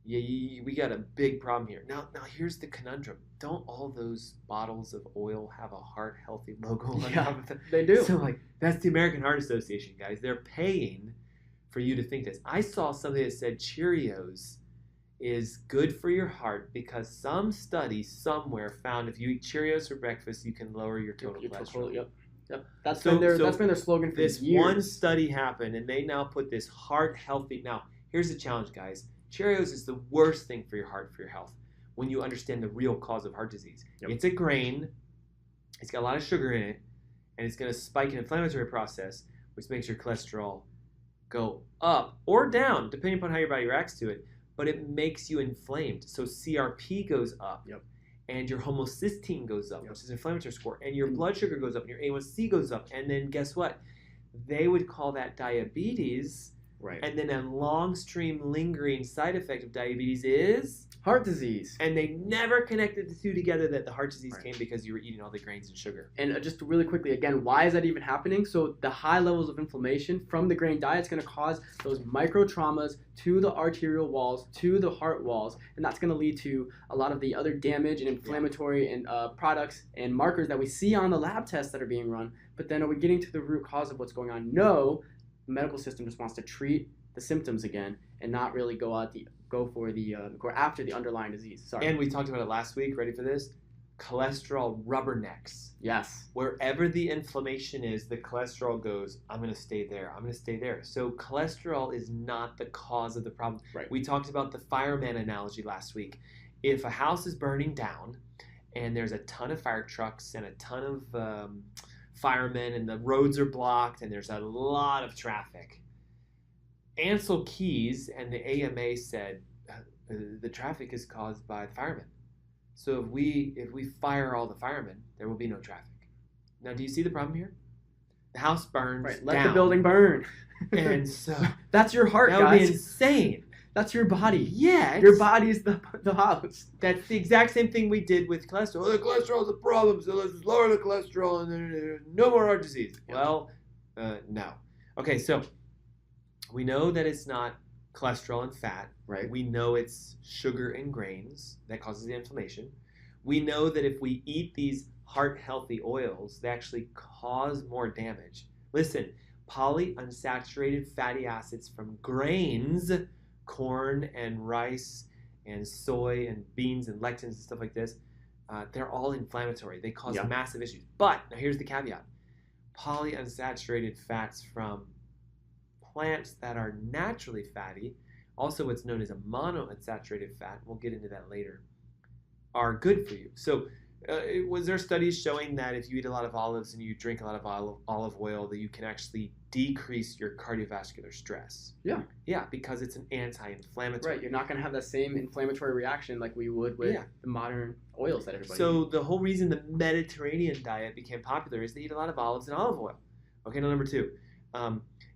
Speaker 3: we got a big problem here. Now here's the conundrum. Don't all those bottles of oil have a heart healthy logo on top of them?
Speaker 4: They do.
Speaker 3: So that's the American Heart Association, guys. They're paying for you to think this. I saw something that said Cheerios is good for your heart because some study somewhere found if you eat Cheerios for breakfast, you can lower your total cholesterol.
Speaker 4: Yep. That's been their slogan for
Speaker 3: this
Speaker 4: years.
Speaker 3: One study happened, and they now put this heart healthy. Now, here's the challenge, guys. Cheerios is the worst thing for your heart, for your health, when you understand the real cause of heart disease.
Speaker 4: Yep.
Speaker 3: It's a grain, it's got a lot of sugar in it, and it's going to spike an inflammatory process, which makes your cholesterol go up or down, depending upon how your body reacts to it. but it makes you inflamed. So CRP goes up,
Speaker 4: Yep.
Speaker 3: and your homocysteine goes up,
Speaker 4: Yep.
Speaker 3: which is inflammatory score, and your blood sugar goes up, and your A1C goes up, and then guess what? They would call that diabetes,
Speaker 4: Right.
Speaker 3: and then a long stream lingering side effect of diabetes is,
Speaker 4: Heart disease.
Speaker 3: and they never connected the two together that the heart disease
Speaker 4: Right.
Speaker 3: came because you were eating all the grains and sugar.
Speaker 4: And just really quickly, again, why is that even happening? So the high levels of inflammation from the grain diet is going to cause those micro traumas to the arterial walls, to the heart walls, and that's going to lead to a lot of the other damage and inflammatory and products and markers that we see on the lab tests that are being run. But then are we getting to the root cause of what's going on? No, the medical system just wants to treat the symptoms again and not really go after the underlying disease. Sorry.
Speaker 3: And we talked about it last week. Ready for this? Cholesterol rubbernecks.
Speaker 4: Yes.
Speaker 3: Wherever the inflammation is, the cholesterol goes, I'm going to stay there. I'm going to stay there. So cholesterol is not the cause of the problem.
Speaker 4: Right.
Speaker 3: We talked about the fireman analogy last week. If a house is burning down and there's a ton of fire trucks and a ton of firemen and the roads are blocked and there's a lot of traffic, Ansel Keys and the AMA said the traffic is caused by the firemen. So if we fire all the firemen, there will be no traffic. Now, do you see the problem here? The house burns
Speaker 4: Right. Let
Speaker 3: down,
Speaker 4: the building burn.
Speaker 3: and so
Speaker 4: That's your heart,
Speaker 3: that would be
Speaker 4: guys.
Speaker 3: insane.
Speaker 4: That's your body.
Speaker 3: Yeah,
Speaker 4: Your body is the house.
Speaker 3: That's the exact same thing we did with cholesterol. Oh, the cholesterol is a problem, so let's just lower the cholesterol and then no more heart disease.
Speaker 4: Yep.
Speaker 3: Well, no. Okay, so we know that it's not cholesterol and fat.
Speaker 4: Right.
Speaker 3: We know it's sugar and grains that causes the inflammation. We know that if we eat these heart-healthy oils, they actually cause more damage. Listen, polyunsaturated fatty acids from grains, corn and rice and soy and beans and lectins and stuff like this, they're all inflammatory. They cause massive issues. But, now here's the caveat. Polyunsaturated fats from plants that are naturally fatty, also what's known as a monounsaturated fat, we'll get into that later, are good for you. So was there studies showing that if you eat a lot of olives and you drink a lot of olive oil, that you can actually decrease your cardiovascular stress?
Speaker 4: Yeah.
Speaker 3: Yeah, because it's an anti-inflammatory.
Speaker 4: Right. You're not going to have that same inflammatory reaction like we would with the modern oils that everybody
Speaker 3: So
Speaker 4: eats.
Speaker 3: the whole reason the Mediterranean diet became popular is they eat a lot of olives and olive oil. Okay, now number two.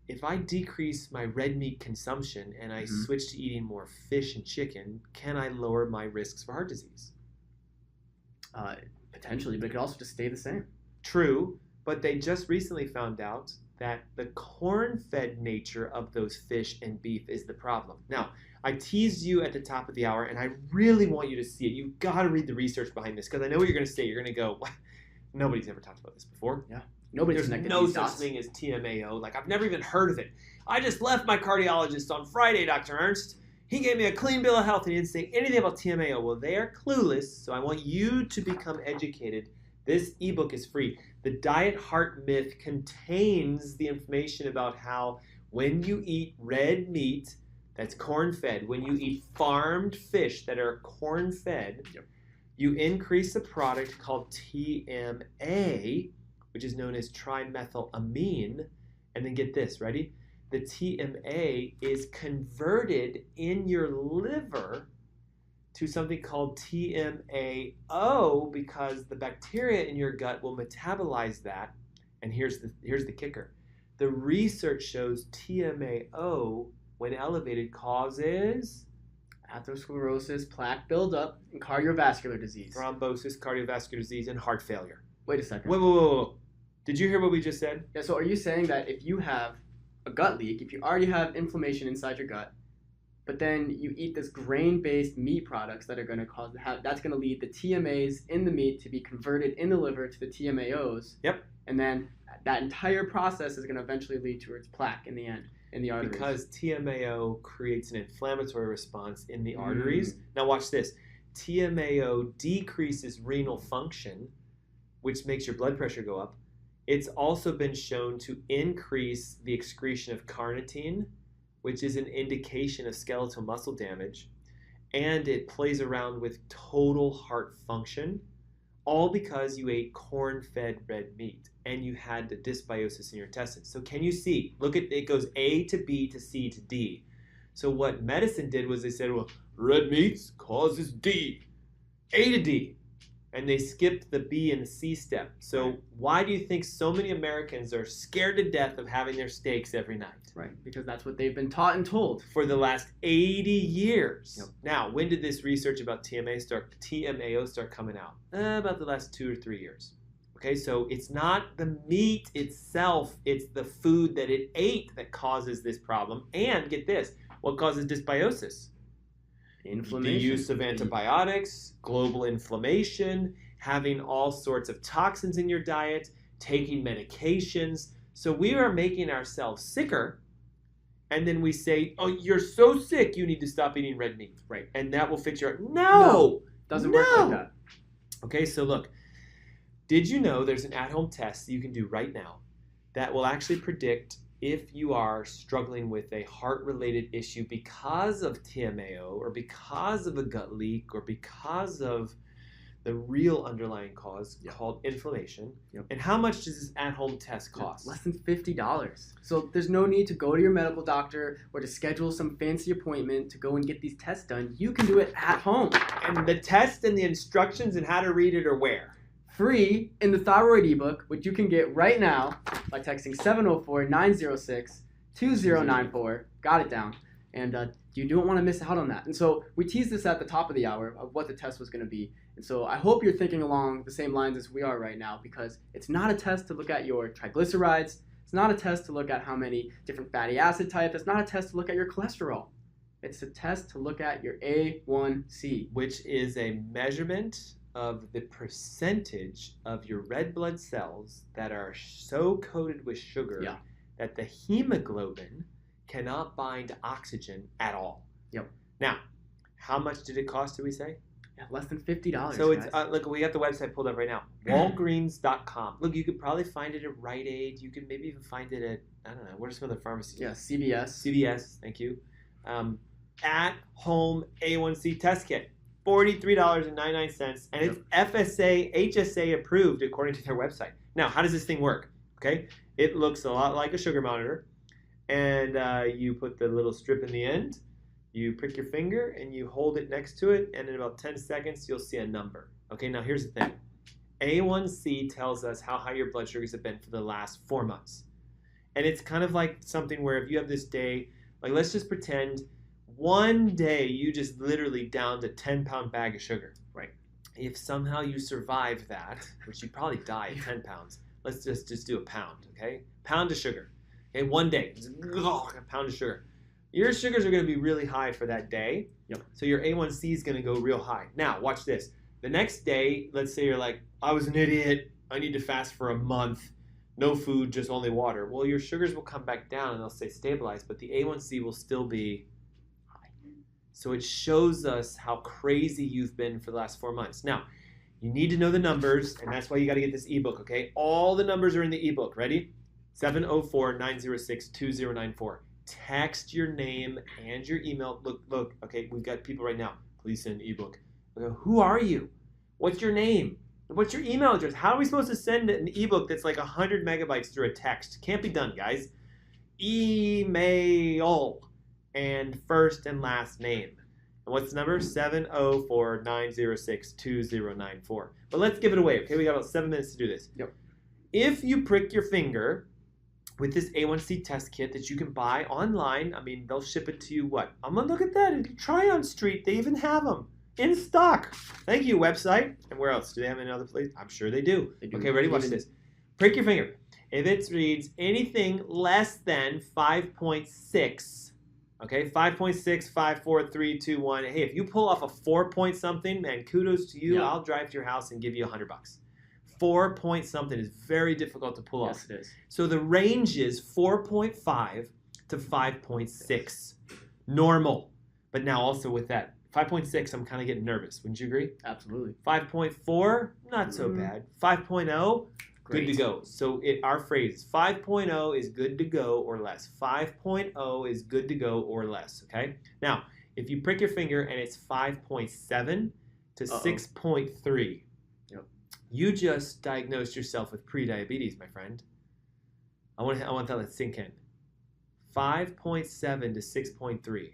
Speaker 3: If I decrease my red meat consumption and I switch to eating more fish and chicken, can I lower my risks for heart disease?
Speaker 4: Potentially, but it could also just stay the same.
Speaker 3: True, but they just recently found out that the corn-fed nature of those fish and beef is the problem. Now, I teased you at the top of the hour, and I really want you to see it. You've got to read the research behind this, because I know what you're going to say. You're going to go, what? Nobody's ever talked about this before.
Speaker 4: Yeah. Nobody's
Speaker 3: There's
Speaker 4: connected
Speaker 3: no
Speaker 4: these
Speaker 3: such
Speaker 4: dots.
Speaker 3: thing as TMAO. Like, I've never even heard of it. I just left my cardiologist on Friday, Dr. Ernst. He gave me a clean bill of health and he didn't say anything about TMAO. Well, they are clueless, so I want you to become educated. This ebook is free. The Diet Heart Myth contains the information about how when you eat red meat that's corn-fed, when you eat farmed fish that are corn-fed, you increase a product called TMA, which is known as trimethylamine. And then get this, ready? The TMA is converted in your liver to something called TMAO because the bacteria in your gut will metabolize that. And here's the kicker. The research shows TMAO, when elevated, causes
Speaker 4: Atherosclerosis, plaque buildup, and cardiovascular disease.
Speaker 3: thrombosis, cardiovascular disease, and heart failure.
Speaker 4: Wait a second.
Speaker 3: Whoa. Did you hear what we just said?
Speaker 4: Yeah, so are you saying that if you have a gut leak, if you already have inflammation inside your gut, but then you eat this grain-based meat products that are going to cause that's going to lead the TMAs in the meat to be converted in the liver to the TMAOs.
Speaker 3: Yep.
Speaker 4: And then that entire process is going to eventually lead towards plaque in the end, in the arteries.
Speaker 3: Because TMAO creates an inflammatory response in the arteries. Now watch this. TMAO decreases renal function, which makes your blood pressure go up. It's also been shown to increase the excretion of carnitine, which is an indication of skeletal muscle damage. And it plays around with total heart function, all because you ate corn-fed red meat and you had the dysbiosis in your intestines. So can you see? Look at it goes A to B to C to D. So what medicine did was they said, well, red meats causes D, A to D. And they skipped the B and the C step. So why do you think so many Americans are scared to death of having their steaks every night?
Speaker 4: Right, because that's what they've been taught and told.
Speaker 3: For the last 80 years.
Speaker 4: Yep.
Speaker 3: Now, when did this research about TMAO start coming out? About the last 2 or 3 years. Okay, so it's not the meat itself, it's the food that it ate that causes this problem. And get this, what causes dysbiosis?
Speaker 4: Inflammation.
Speaker 3: The use of antibiotics, global inflammation, having all sorts of toxins in your diet, taking medications. So we are making ourselves sicker, and then we say, oh, you're so sick, you need to stop eating red meat.
Speaker 4: Right.
Speaker 3: And that will fix your... No!
Speaker 4: Doesn't work like that.
Speaker 3: Okay, so look, did you know there's an at-home test that you can do right now that will actually predict if you are struggling with a heart-related issue because of TMAO or because of a gut leak or because of the real underlying cause called inflammation. And how much does this at-home test cost?
Speaker 4: Less than $50. So there's no need to go to your medical doctor or to schedule some fancy appointment to go and get these tests done. You can do it at home.
Speaker 3: And the test and the instructions and how to read it are where?
Speaker 4: Free in the thyroid ebook, which you can get right now by texting 704-906-2094. Got it down. And you don't want to miss out on that. And so we teased this at the top of the hour of what the test was going to be. And so I hope you're thinking along the same lines as we are right now, because it's not a test to look at your triglycerides. It's not a test to look at how many different fatty acid types. It's not a test to look at your cholesterol. It's a test to look at your A1C,
Speaker 3: which is a measurement of the percentage of your red blood cells that are so coated with sugar that the hemoglobin cannot bind oxygen at all. Now, how much did it cost, did we say?
Speaker 4: Less than $50.
Speaker 3: So it's look, we got the website pulled up right now. Walgreens.com. Look, you could probably find it at Rite Aid. You could maybe even find it at, I don't know, what are some of the pharmacies?
Speaker 4: CVS.
Speaker 3: CVS, thank you. At home A1C test kit. $43.99, and it's FSA, HSA approved according to their website. Now, how does this thing work? Okay, it looks a lot like a sugar monitor, and you put the little strip in the end, you prick your finger, and you hold it next to it, and in about 10 seconds, you'll see a number. Okay, now here's the thing. A1C tells us how high your blood sugars have been for the last 4 months. And it's kind of like something where if you have this day, like let's just pretend one day you just literally downed a 10-pound bag of sugar.
Speaker 4: Right.
Speaker 3: If somehow you survive that, which you'd probably die at 10 pounds, let's just do a pound, okay? Pound of sugar. Okay, one day, a pound of sugar. Your sugars are going to be really high for that day. So your A1C is going to go real high. Now, watch this. The next day, let's say you're like, I was an idiot. I need to fast for a month. No food, just only water. Well, your sugars will come back down and they'll stay stabilized, but the A1C will still be high. So it shows us how crazy you've been for the last 4 months. Now, you need to know the numbers, and that's why you got to get this ebook, okay? All the numbers are in the ebook. Ready? 704-906-2094. Text your name and your email. Look, okay, we've got people right now. Please send an ebook. Okay, who are you? What's your name? What's your email address? How are we supposed to send an ebook that's like 100 megabytes through a text? Can't be done, guys. Email and first and last name. And what's the number? 704-906-2094. But let's give it away, okay? We got about 7 minutes to do this. If you prick your finger with this A1C test kit that you can buy online, I mean, they'll ship it to you, what? I'm going to look at that. And Try On Street, they even have them in stock. Thank you, website. And where else? Do they have any other place? I'm sure they do. Okay, ready? Watch this. Prick your finger. If it reads anything less than 5.6, okay, 5.6, 5, 4, 3, 2, 1. Hey, if you pull off a 4 point something, man, kudos to you. I'll drive to your house and give you $100. 4 point something is very difficult to pull off.
Speaker 4: Yes, it is.
Speaker 3: So the range is 4.5 to 5.6. Normal. But now also with that, 5.6, I'm kind of getting nervous. Wouldn't you agree?
Speaker 4: Absolutely.
Speaker 3: 5.4, not so bad. 5.0, good to go. So our phrase, 5.0 is good to go or less. 5.0 is good to go or less, okay? Now, if you prick your finger and it's 5.7 to 6.3, you just diagnosed yourself with prediabetes, my friend. I want that to sink in. 5.7 to 6.3.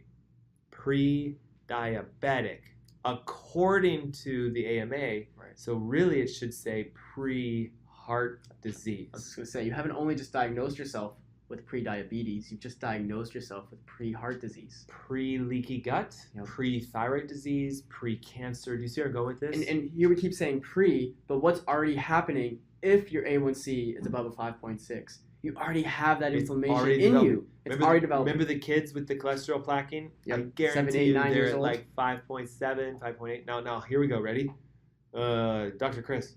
Speaker 3: pre-diabetic according to the AMA.
Speaker 4: Right.
Speaker 3: So really it should say pre-heart disease.
Speaker 4: I was just going to say, you haven't only just diagnosed yourself with pre-diabetes, you've just diagnosed yourself with pre-heart disease.
Speaker 3: Pre-leaky gut,
Speaker 4: Yep.
Speaker 3: pre-thyroid disease, pre-cancer. Do you see where I'm going with this?
Speaker 4: And here we keep saying pre, but what's already happening if your A1C is above a 5.6? You already have that
Speaker 3: It's
Speaker 4: inflammation
Speaker 3: already
Speaker 4: in
Speaker 3: developing.
Speaker 4: you. It's already developing.
Speaker 3: Remember the kids with the cholesterol plaquing?
Speaker 4: Yep.
Speaker 3: I guarantee
Speaker 4: 7, 8,
Speaker 3: you
Speaker 4: 9
Speaker 3: they're
Speaker 4: years
Speaker 3: at
Speaker 4: old.
Speaker 3: like 5.7, 5.8. Now, here we go. Ready? Dr. Chris,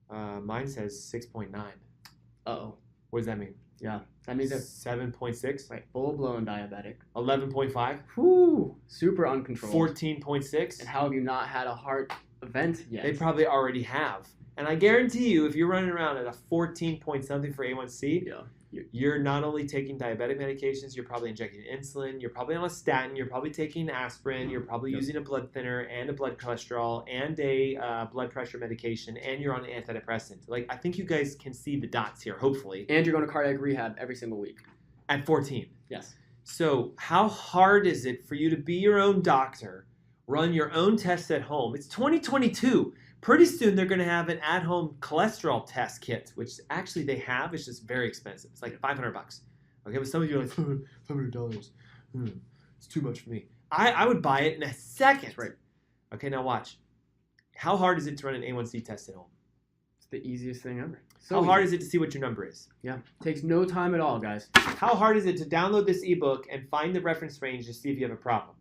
Speaker 3: mine says 6.9.
Speaker 4: Uh-oh.
Speaker 3: What does that mean?
Speaker 4: Yeah. That means that
Speaker 3: 7.6,
Speaker 4: right, full-blown diabetic.
Speaker 3: 11.5,
Speaker 4: Whoo! Super uncontrolled.
Speaker 3: 14.6.
Speaker 4: And how have you not had a heart event yet?
Speaker 3: They probably already have. And I guarantee you, if you're running around at a 14 point something for A1C,
Speaker 4: Yeah.
Speaker 3: you're not only taking diabetic medications, you're probably injecting insulin, you're probably on a statin, you're probably taking aspirin, you're probably
Speaker 4: Yep.
Speaker 3: using a blood thinner and a blood cholesterol and a blood pressure medication, and you're on an antidepressant. Like, I think you guys can see the dots here, hopefully,
Speaker 4: And you're going to cardiac rehab every single week.
Speaker 3: at 14.
Speaker 4: Yes.
Speaker 3: So how hard is it for you to be your own doctor, run your own tests at home? It's 2022. Pretty soon they're going to have an at-home cholesterol test kit, which actually they have. It's just very expensive. It's like $500. Okay, but some of you are like, $500. It's too much for me. I would buy it in a second.
Speaker 4: That's right.
Speaker 3: Okay, now watch. How hard is it to run an A1C test at home?
Speaker 4: It's the easiest thing ever. So
Speaker 3: How hard
Speaker 4: easy.
Speaker 3: is it to see what your number is?
Speaker 4: Yeah. Takes no time at all, guys.
Speaker 3: How hard is it to download this ebook and find the reference range to see if you have a problem?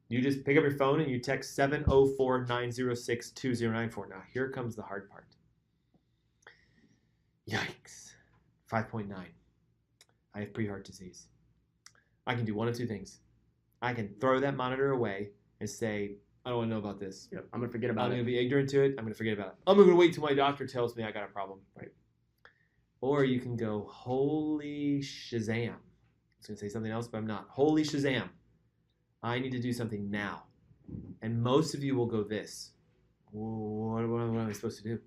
Speaker 3: You just pick up your phone and you text 704-906-2094. Now, here comes the hard part. Yikes. 5.9. I have pre-heart disease. I can do one of two things. I can throw that monitor away and say, I don't want to know about this.
Speaker 4: Yep. I'm going to forget
Speaker 3: I'm
Speaker 4: about
Speaker 3: going
Speaker 4: it.
Speaker 3: to be ignorant to it. I'm going to forget about it. I'm going to wait till my doctor tells me I got a problem.
Speaker 4: Right.
Speaker 3: Or you can go, holy Shazam. I was going to say something else, but I'm not. Holy Shazam. I need to do something now. And most of you will go this. What am I supposed to do?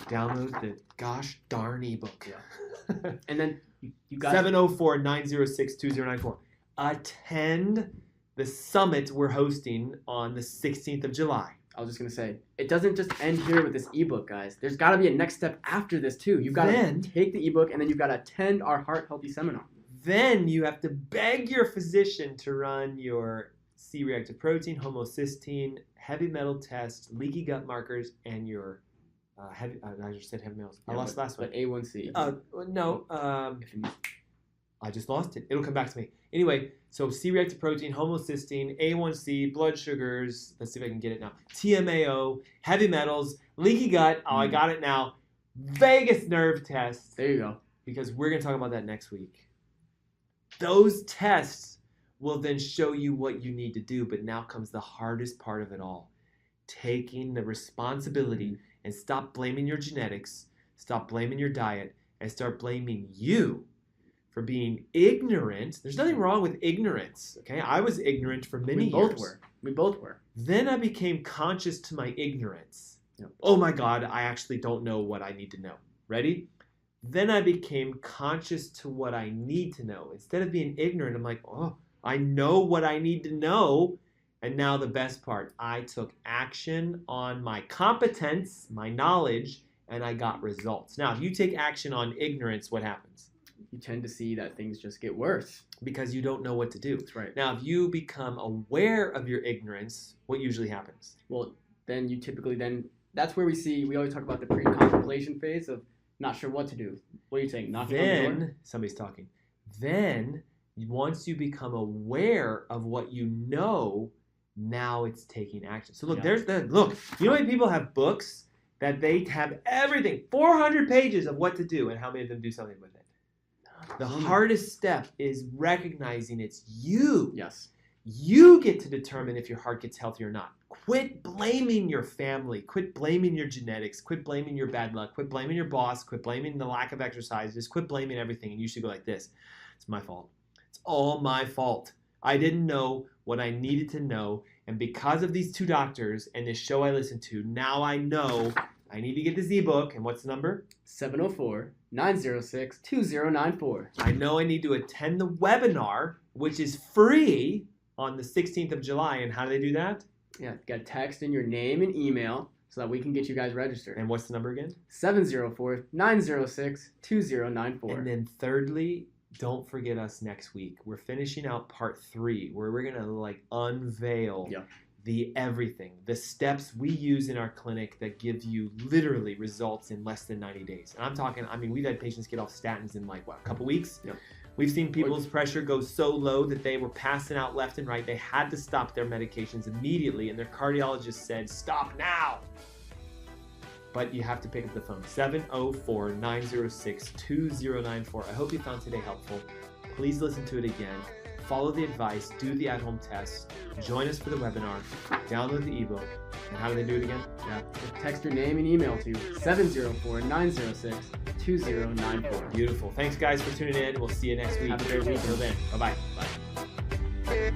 Speaker 3: Download the gosh darn ebook.
Speaker 4: Yeah. And then you got
Speaker 3: 704-906-2094. Attend the summit we're hosting on the 16th of July.
Speaker 4: I was just going to say, it doesn't just end here with this ebook, guys. There's got to be a next step after this, too. You've got to take the ebook, and then you've got to attend our Heart Healthy Seminar.
Speaker 3: Then you have to beg your physician to run your C-reactive protein, homocysteine, heavy metal test, leaky gut markers, and your I just said heavy metals. I
Speaker 4: Yeah,
Speaker 3: lost the last one.
Speaker 4: But A1C.
Speaker 3: No. I just lost it. It'll come back to me. Anyway, so C-reactive protein, homocysteine, A1C, blood sugars. Let's see if I can get it now. TMAO, heavy metals, leaky gut. Oh, I got it now. Vagus nerve test.
Speaker 4: There you go.
Speaker 3: Because we're going to talk about that next week. Those tests will then show you what you need to do, but now comes the hardest part of it all. Taking the responsibility and stop blaming your genetics, stop blaming your diet, and start blaming you for being ignorant. There's nothing wrong with ignorance, okay? I was ignorant for many years.
Speaker 4: We both were.
Speaker 3: Then I became conscious to my ignorance.
Speaker 4: Yep.
Speaker 3: Oh my God, I actually don't know what I need to know. Ready? Then I became conscious to what I need to know. Instead of being ignorant, I'm like, oh, I know what I need to know. And now the best part, I took action on my competence, my knowledge, and I got results. Now, if you take action on ignorance, what happens?
Speaker 4: You tend to see that things just get worse.
Speaker 3: Because you don't know what to do.
Speaker 4: That's right.
Speaker 3: Now, if you become aware of your ignorance, what usually happens?
Speaker 4: Well, then you typically that's where we always talk about the pre-contemplation phase of not sure what to do. What are you saying? Knocking on the door?
Speaker 3: Then, somebody's talking. Then, once you become aware of what you know, now it's taking action. So look,
Speaker 4: Yeah.
Speaker 3: look, you know how many people have books that they have everything, 400 pages of what to do, and how many of them do something with it? The hardest step is recognizing it's you.
Speaker 4: Yes.
Speaker 3: You get to determine if your heart gets healthy or not. Quit blaming your family. Quit blaming your genetics. Quit blaming your bad luck. Quit blaming your boss. Quit blaming the lack of exercise. Just quit blaming everything. And you should go like this. It's my fault. It's all my fault. I didn't know what I needed to know. And because of these two doctors and this show I listened to, now I know I need to get this ebook. And what's the number?
Speaker 4: 704-906-2094.
Speaker 3: I know I need to attend the webinar, which is free. on the 16th of July. And how do they do that?
Speaker 4: Yeah, you got to text in your name and email so that we can get you guys registered.
Speaker 3: And what's the number again?
Speaker 4: 704-906-2094.
Speaker 3: And then thirdly, don't forget us next week. We're finishing out part 3 where we're going to like unveil the everything, the steps we use in our clinic that give you literally results in less than 90 days. And I'm talking, I mean, we've had patients get off statins in like, what, a couple weeks?
Speaker 4: Yep.
Speaker 3: We've seen people's pressure go so low that they were passing out left and right. They had to stop their medications immediately, and their cardiologist said, stop now. But you have to pick up the phone, 704-906-2094. I hope you found today helpful. Please listen to it again. Follow the advice, do the at-home test, join us for the webinar, download the ebook, and how do they do it again?
Speaker 4: Yeah, just text your name and email to 704-906-2094.
Speaker 3: Beautiful. Thanks, guys, for tuning in. We'll see you next week.
Speaker 4: Have a great week.
Speaker 3: Until then, bye-bye. Bye.